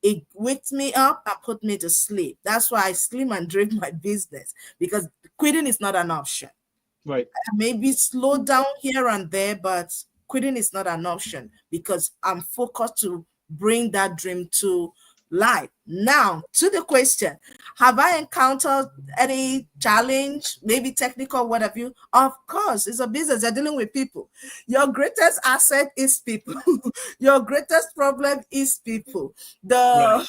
It wakes me up and put me to sleep. That's why I sleep and dream my business, because quitting is not an option. Right. Maybe slow down here and there, but quitting is not an option, because I'm focused to bring that dream to life. Now, to the question, have I encountered any challenge, maybe technical, what have you? Of course, it's a business. You're dealing with people. Your greatest asset is people. Your greatest problem is people. The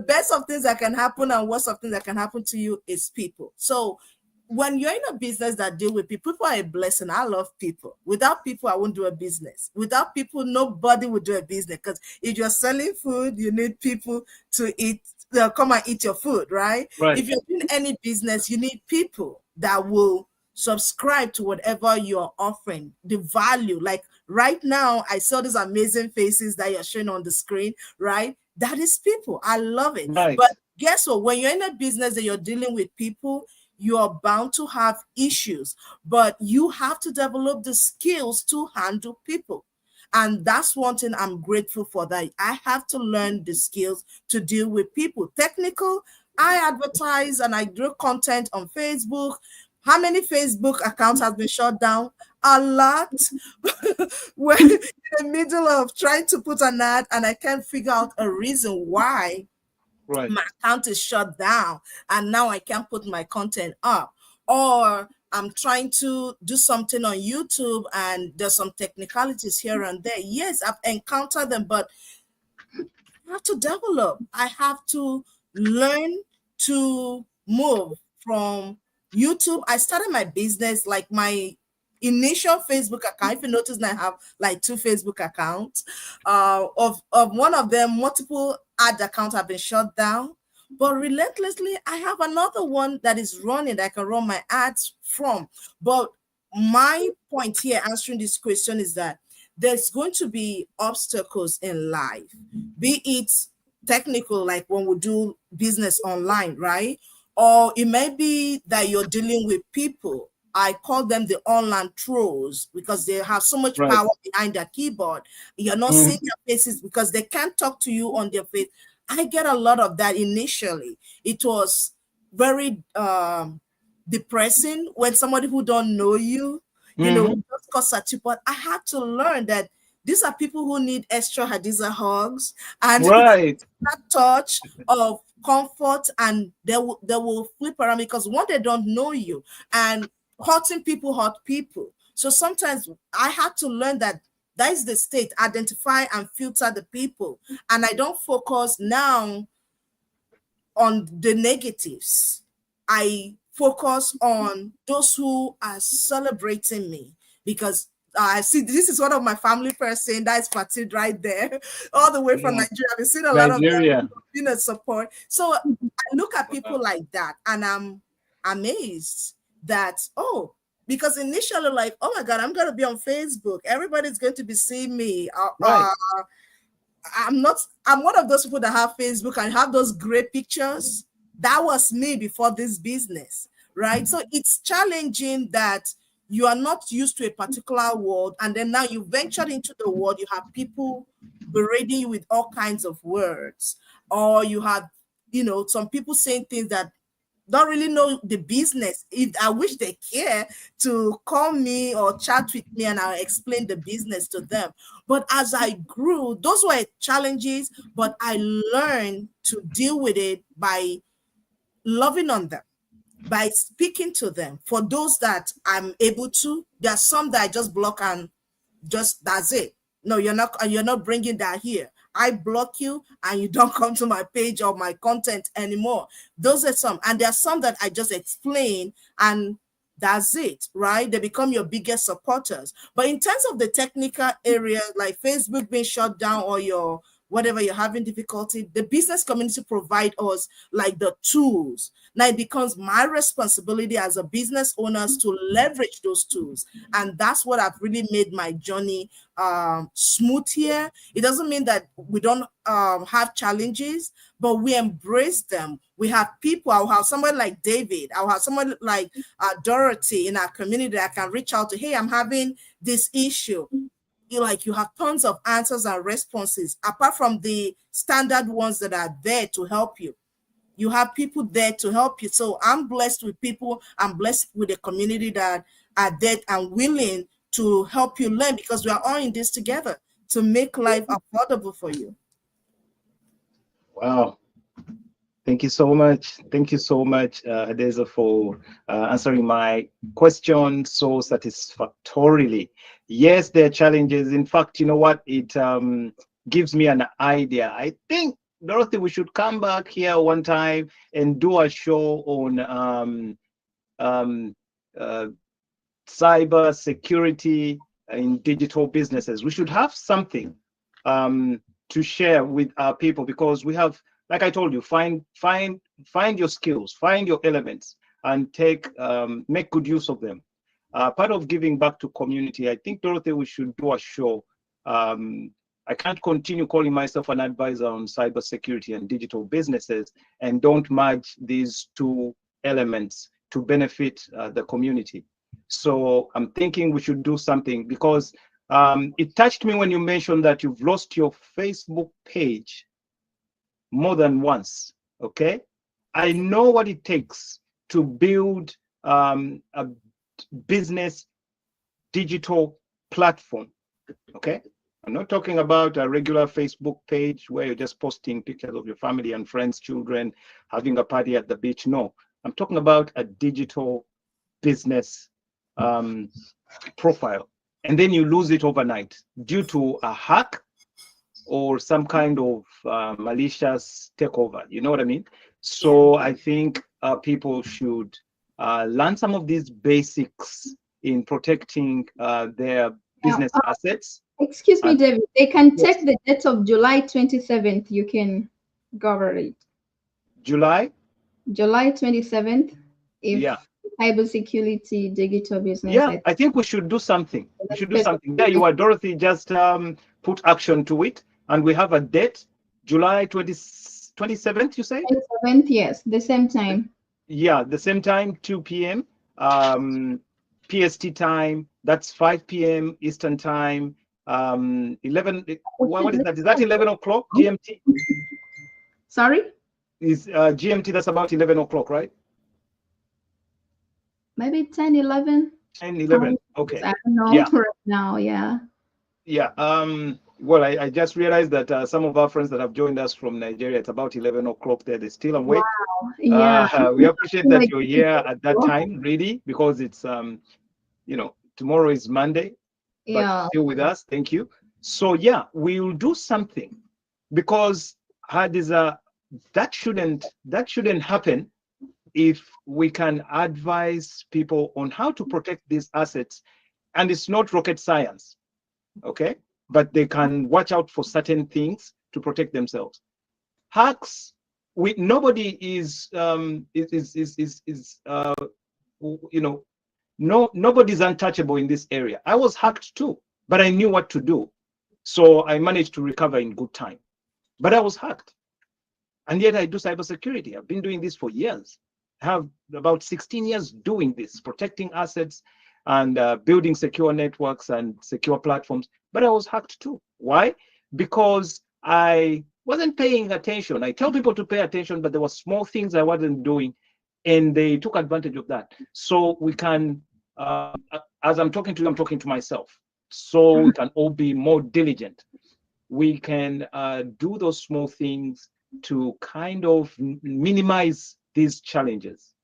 best of things that can happen and worst of things that can happen to you is people. So when you're in a business that deal with people, people are a blessing. I love people. Without people, I won't do a business. Without people, nobody would do a business. Because if you're selling food, you need people to eat. They'll come and eat your food, right? Right. If you're doing any business, you need people that will subscribe to whatever you're offering, the value. Like right now, I saw these amazing faces that you're showing on the screen, right? That is people. I love it. Right. But guess what? When you're in a business that you're dealing with people, you are bound to have issues, but you have to develop the skills to handle people. And that's one thing I'm grateful for, that I have to learn the skills to deal with people. Technical, I advertise and I do content on Facebook. How many Facebook accounts has been shut down? A lot. We're in the middle of trying to put an ad and I can't figure out a reason why Right. my account is shut down and now I can't put my content up. Or I'm trying to do something on YouTube and there's some technicalities here and there. Yes, I've encountered them, but I have to develop. I have to learn to move from YouTube. I started my business, like my initial Facebook account. If you notice, I have like 2 Facebook accounts. Of one of them, multiple ad accounts have been shut down. But relentlessly, I have another one that is running that I can run my ads from. But my point here answering this question is that there's going to be obstacles in life, be it technical, like when we do business online, right? Or it may be that you're dealing with people. I call them the online trolls because they have so much Right. power behind their keyboard. You're not seeing their faces because they can't talk to you on their face. I get a lot of that initially. It was very depressing when somebody who don't know you, just cuss at you. But I had to learn that these are people who need extra Hadiza hugs and Right. that touch of comfort, and they will flip around because one, they don't know you, and hurting people hurt people. So sometimes I had to learn that is the state, identify and filter the people, and I don't focus now on the negatives. I focus on those who are celebrating me, because I see this is one of my family person. That's Fatid right there, all the way from Nigeria. I've seen a lot of them being a support. So I look at people like that and I'm amazed that, because initially, like, oh my God, I'm going to be on Facebook. Everybody's going to be seeing me. Right. I'm one of those people that have Facebook and have those great pictures. That was me before this business, right? So it's challenging that you are not used to a particular world, and then now you ventured into the world, you have people berating you with all kinds of words, or you have, some people saying things that don't really know the business. I wish they care to call me or chat with me and I'll explain the business to them. But as I grew, those were challenges, but I learned to deal with it by loving on them, by speaking to them. For those that I'm able to, there are some that I just block and just that's it. No, you're not bringing that here. I block you and you don't come to my page or my content anymore. Those are some. And there are some that I just explain and that's it, right? They become your biggest supporters. But in terms of the technical area, like Facebook being shut down or your whatever you're having difficulty, the business community provide us like the tools. Now it becomes my responsibility as a business owner to leverage those tools. And that's what I've really made my journey smooth here. It doesn't mean that we don't have challenges, but we embrace them. We have people. I'll have someone like David. I'll have someone like Dorothy in our community that I can reach out to. Hey, I'm having this issue. You have tons of answers and responses apart from the standard ones that are there to help you. You have people there to help you. So I'm blessed with people. I'm blessed with a community that are there and willing to help you learn, because we are all in this together to make life affordable for you. Wow. Thank you so much. Thank you so much, Hadiza, for answering my question so satisfactorily. Yes, there are challenges. In fact, you know what? It gives me an idea. I think, Dorothy, we should come back here one time and do a show on cyber security in digital businesses. We should have something to share with our people, because we have, like I told you, find your skills, find your elements, and make good use of them. Part of giving back to community, I think, Dorothy, we should do a show. I can't continue calling myself an advisor on cybersecurity and digital businesses and don't merge these two elements to benefit the community. So I'm thinking we should do something, because it touched me when you mentioned that you've lost your Facebook page more than once. Okay, I know what it takes to build a business digital platform. Okay, I'm not talking about a regular Facebook page where you're just posting pictures of your family and friends, children, having a party at the beach. No, I'm talking about a digital business profile, and then you lose it overnight due to a hack or some kind of malicious takeover. You know what I mean? So I think people should learn some of these basics in protecting their business assets. Excuse me, David. They can take the date of July 27th. You can go over it. July 27th. If cybersecurity digital business. Yeah, I think we should do something. We should do something. There you are, Dorothy. Just put action to it, and we have a date, July 27th. You say? 27th, yes, the same time. Yeah, the same time, 2 p.m. PST time. That's 5 p.m. Eastern time. 11. What is that? Is that 11 o'clock GMT? Sorry? Is GMT? That's about 11 o'clock, right? Maybe 10, 11. 10, 11. Okay. I don't know right now. Yeah. Yeah. Well, I just realized that some of our friends that have joined us from Nigeria, it's about 11 o'clock there. They're still awake. Wow. Yeah. We appreciate that you're here at that time, really, because it's, tomorrow is Monday, but still with us. Thank you. So, yeah, we'll do something, because Hadiza, that shouldn't happen if we can advise people on how to protect these assets. And it's not rocket science, okay? But they can watch out for certain things to protect themselves. Hacks, nobody is nobody's untouchable in this area. I was hacked too, but I knew what to do. So I managed to recover in good time. But I was hacked. And yet I do cybersecurity. I've been doing this for years. I have about 16 years doing this, protecting assets and building secure networks and secure platforms. But I was hacked too. Why? Because I wasn't paying attention. I tell people to pay attention, but there were small things I wasn't doing, and they took advantage of that. So we can, as I'm talking to you, I'm talking to myself. So we can all be more diligent. We can do those small things to kind of minimize these challenges.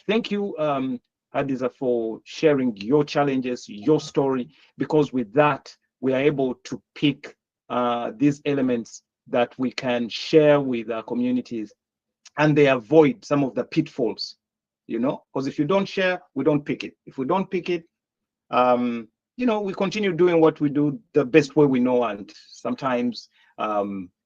Thank you, Hadiza, for sharing your challenges, your story, because with that, we are able to pick these elements that we can share with our communities, and they avoid some of the pitfalls, because if you don't share, we don't pick it. If we don't pick it, we continue doing what we do the best way we know, and sometimes,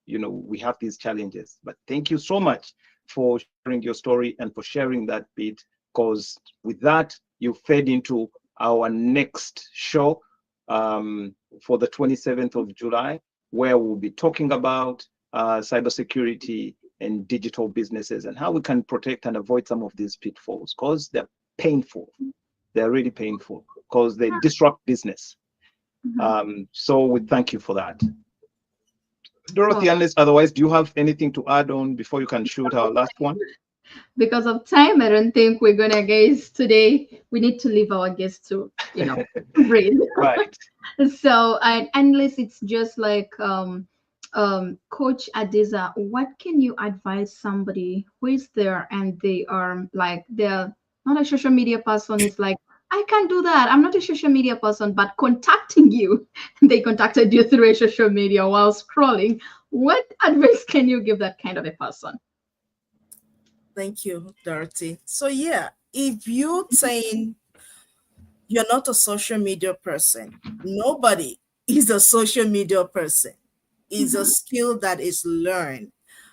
we have these challenges. But thank you so much for sharing your story and for sharing that bit, because with that, you fed into our next show for the 27th of July, where we'll be talking about cybersecurity and digital businesses and how we can protect and avoid some of these pitfalls, because they're painful. They're really painful because they disrupt business. So we thank you for that. Dorothy, unless otherwise, do you have anything to add on before you can shoot our last one? Because of time, I don't think we're gonna guess today. We need to leave our guests to, breathe. Right. So, unless it's just like Coach Hadiza, what can you advise somebody who is there and they are like, they're not a social media person? It's like, I can't do that. I'm not a social media person, but contacting you, they contacted you through a social media while scrolling. What advice can you give that kind of a person? Thank you, Dorothy. So yeah, if you're saying you're not a social media person, nobody is a social media person. It's a skill that is learned.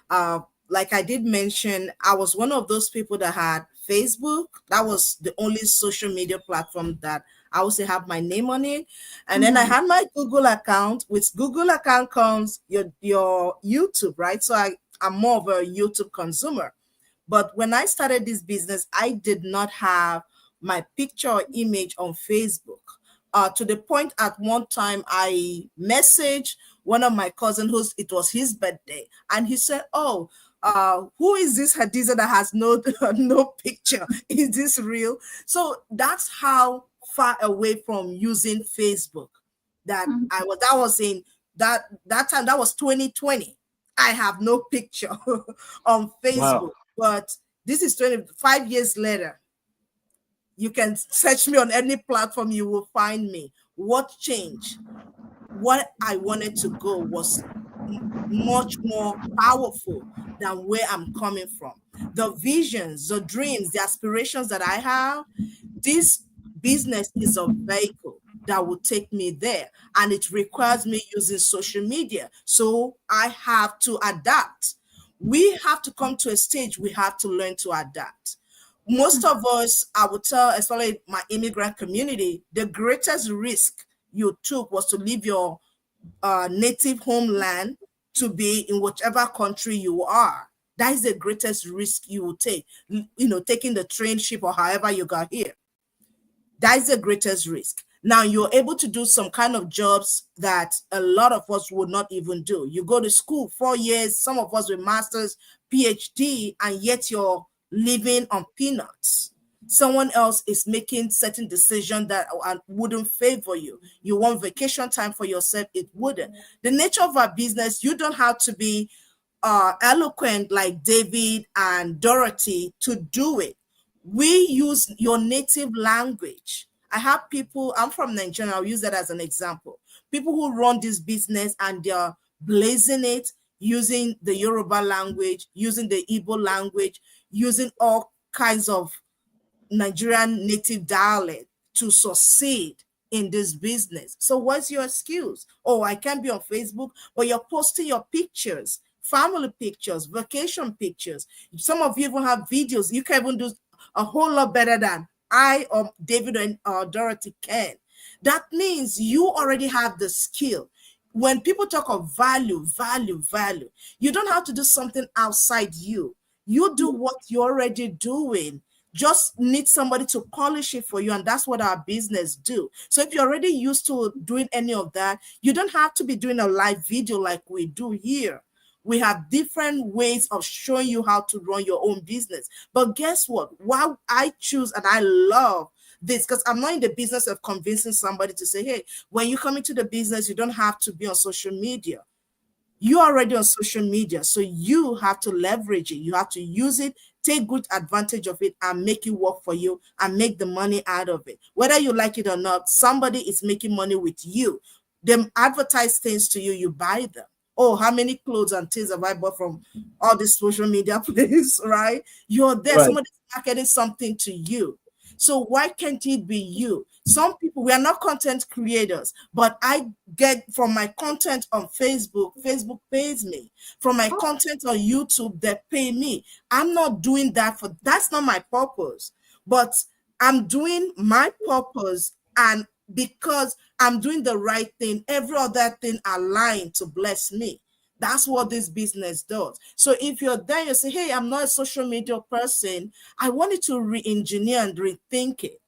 Uh, like I did mention, I was one of those people that had Facebook. That was the only social media platform that I would say have my name on it. And then I had my Google account. With Google account comes your YouTube, right? So I'm more of a YouTube consumer. But when I started this business, I did not have my picture or image on Facebook. To the point at one time I messaged one of my cousins whose it was his birthday, and he said, "Oh, who is this Hadiza that has no no picture? Is this real?" So that's how far away from using Facebook that I was. That was in that time. That was 2020. I have no picture on Facebook, Wow. but this is 25 years later. You can search me on any platform, you will find me. What changed? What I wanted to go was much more powerful than where I'm coming from. The visions, the dreams, the aspirations that I have, this business is a vehicle that will take me there, and it requires me using social media. So I have to adapt. We have to come to a stage we have to learn to adapt. Most of us, I would tell, especially my immigrant community, the greatest risk you took was to leave your native homeland to be in whichever country you are. That is the greatest risk you will take. Taking the train, ship, or however you got here. That is the greatest risk. Now you're able to do some kind of jobs that a lot of us would not even do. You go to school 4 years, some of us with masters, PhD, and yet you're living on peanuts. Someone else is making certain decisions that wouldn't favor you. You want vacation time for yourself, it wouldn't. The nature of our business, you don't have to be eloquent like David and Dorothy to do it. We use your native language. I have people, I'm from Nigeria, I'll use that as an example. People who run this business and they're blazing it using the Yoruba language, using the Igbo language, using all kinds of Nigerian native dialect to succeed in this business. So what's your excuse? Oh, I can't be on Facebook, but you're posting your pictures, family pictures, vacation pictures. Some of you even have videos. You can even do a whole lot better than I or David and Dorothy can. That means you already have the skill. When people talk of value, you don't have to do something outside you. You do what you're already doing. Just need somebody to polish it for you, and that's what our business do. So if you're already used to doing any of that, you don't have to be doing a live video like we do here. We have different ways of showing you how to run your own business. But guess what? Why I choose and I love this, because I'm not in the business of convincing somebody to say, hey, when you come into the business, you don't have to be on social media. You're already on social media, so you have to leverage it. You have to use it, take good advantage of it, and make it work for you and make the money out of it. Whether you like it or not, somebody is making money with you. Them advertise things to you, you buy them. Oh, how many clothes and things have I bought from all these social media places, right? You're there. Right. Somebody's marketing something to you. So why can't it be you? Some people, we are not content creators, but I get from my content on Facebook, Facebook pays me. From my content on YouTube, they pay me. I'm not doing that that's not my purpose, but I'm doing my purpose, and because I'm doing the right thing, every other thing aligned to bless me. That's what this business does. So if you're there, you say, hey, I'm not a social media person, I wanted to re-engineer and rethink it.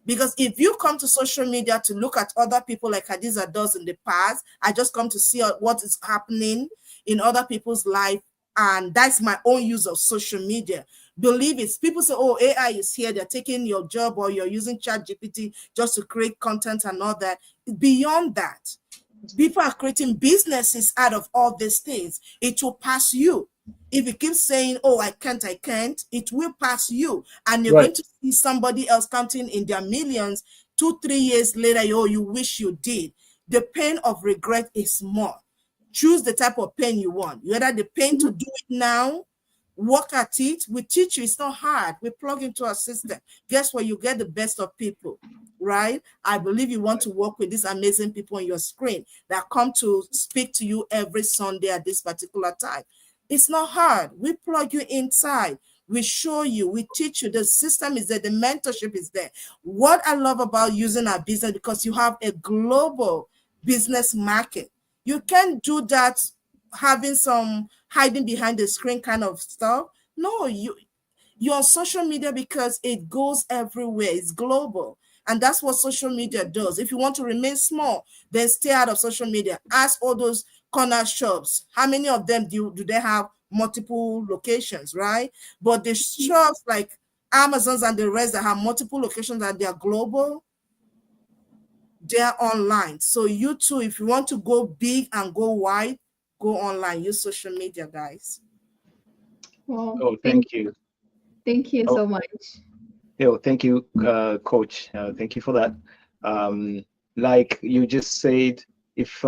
Because if you come to social media to look at other people like Hadiza does in the past, I just come to see what is happening in other people's life. And that's my own use of social media. Believe it. People say, oh, AI is here. They're taking your job, or you're using ChatGPT just to create content and all that. Beyond that, people are creating businesses out of all these things. It will pass you. If you keep saying, oh, I can't, it will pass you. And you're going to see somebody else counting in their millions 2-3 years later. Oh, you wish you did. The pain of regret is more. Choose the type of pain you want. You either the pain to do it now, work at it. We teach you. It's not hard. We plug into our system. Guess what? You get the best of people, right? I believe you want to work with these amazing people on your screen that come to speak to you every Sunday at this particular time. It's not hard. We plug you inside. We show you, we teach you. The system is there, the mentorship is there. What I love about using our business, because you have a global business market. You can't do that having some hiding behind the screen kind of stuff. No, you're on social media because it goes everywhere. It's global. And that's what social media does. If you want to remain small, then stay out of social media. Ask all those corner shops. How many of them do they have multiple locations, right? But the shops like Amazon's and the rest that have multiple locations and they are global, they're online. So you too, if you want to go big and go wide, go online. Use social media, guys. Well, Oh, thank you. Thank you so much. Thank you, Coach. Thank you for that. Like you just said, if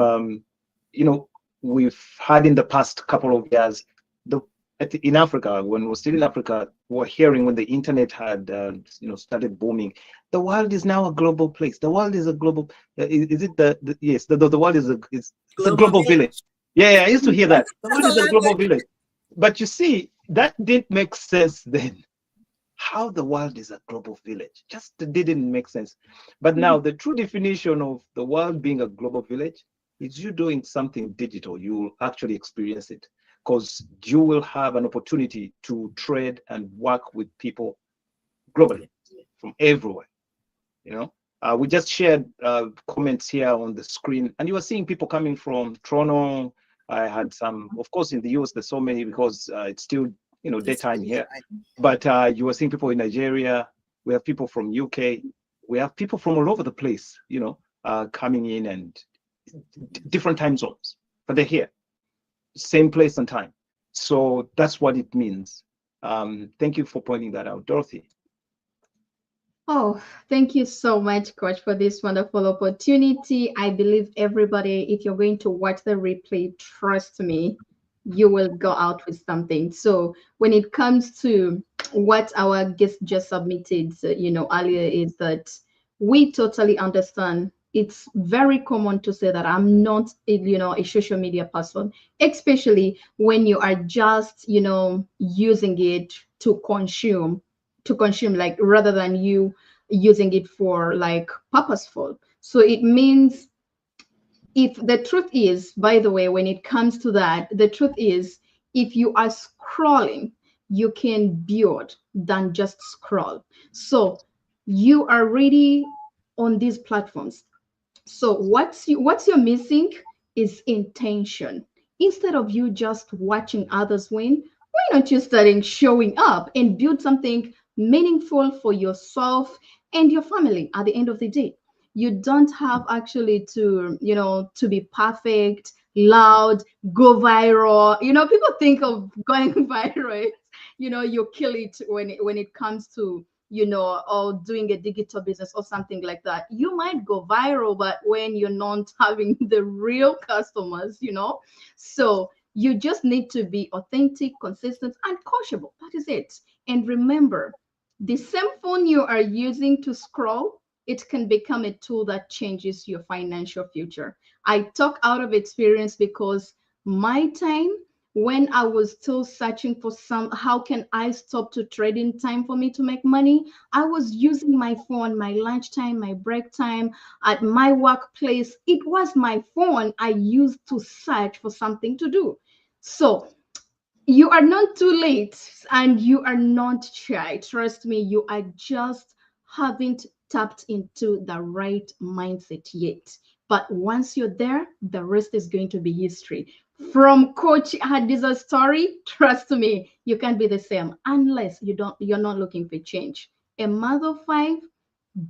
we've had in the past couple of years, in Africa, when we were still in Africa, we were hearing when the internet had started booming. The world is now a global place. The world is a global. Is it yes? The world is it's a global village. Yeah, I used to hear that. The world is a global village. But you see, that didn't make sense then. How the world is a global village just didn't make sense. But now the true definition of the world being a global village is you doing something digital. You will actually experience it because you will have an opportunity to trade and work with people globally from everywhere. We just shared comments here on the screen, and you are seeing people coming from Toronto. I had some, of course, in the US. There's so many because it's still daytime here, but you were seeing people in Nigeria. We have people from UK. We have people from all over the place, coming in, and different time zones, but they're here, same place and time. So that's what it means. Thank you for pointing that out, Dorothy. Oh, thank you so much, Coach, for this wonderful opportunity. I believe everybody, if you're going to watch the replay, trust me, you will go out with something. So when it comes to what our guest just submitted, earlier, is that we totally understand. It's very common to say that I'm not, a social media person, especially when you are just, using it to consume, like rather than you using it for like purposeful. So it means, if the truth is, by the way, when it comes to that, the truth is, if you are scrolling, you can build than just scroll. So you are already on these platforms. So what's you're missing is intention. Instead of you just watching others win, why not you starting showing up and build something meaningful for yourself and your family at the end of the day? You don't have actually to, to be perfect, loud, go viral. People think of going viral, you kill it when it comes to, or doing a digital business or something like that. You might go viral, but when you're not having the real customers, so you just need to be authentic, consistent, and coachable. That is it. And remember, the same phone you are using to scroll, it can become a tool that changes your financial future. I talk out of experience because my time, when I was still searching for how can I stop to trading time for me to make money, I was using my phone, my lunchtime, my break time, at my workplace. It was my phone I used to search for something to do. So you are not too late and you are not shy. Trust me, you are just haven't tapped into the right mindset yet. But once you're there, the rest is going to be history. From Coach Hadiza's story, trust me, you can't be the same unless you're not looking for change. A mother of 5,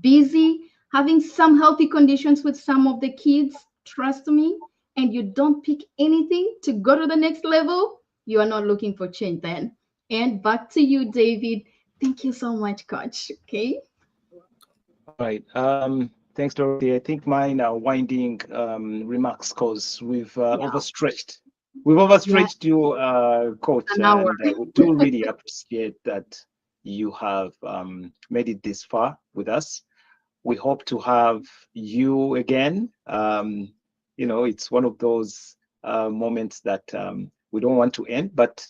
busy, having some healthy conditions with some of the kids, trust me, and you don't pick anything to go to the next level, you are not looking for change then. And back to you, David. Thank you so much, Coach. Okay. All right. Thanks, Dorothy. I think mine are winding remarks because we've overstretched We've overstretched you, Coach, An and hour. we do really appreciate that you have made it this far with us. We hope to have you again. It's one of those moments that we don't want to end, but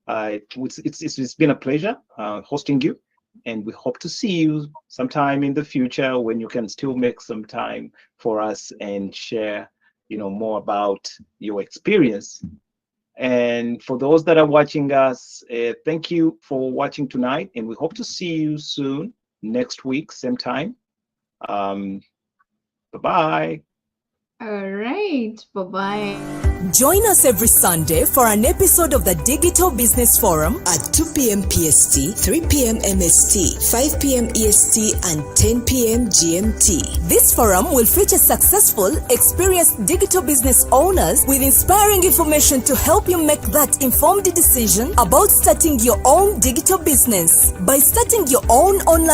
it's been a pleasure hosting you, and we hope to see you sometime in the future when you can still make some time for us and share, more about your experience. And for those that are watching us, thank you for watching tonight, and we hope to see you soon next week, same time. Bye-bye. All right. Bye-bye. Join us every Sunday for an episode of the Digital Business Forum at 2 p.m. PST, 3 p.m. MST, 5 p.m. EST, and 10 p.m. GMT. This forum will feature successful, experienced digital business owners with inspiring information to help you make that informed decision about starting your own digital business. By starting your own online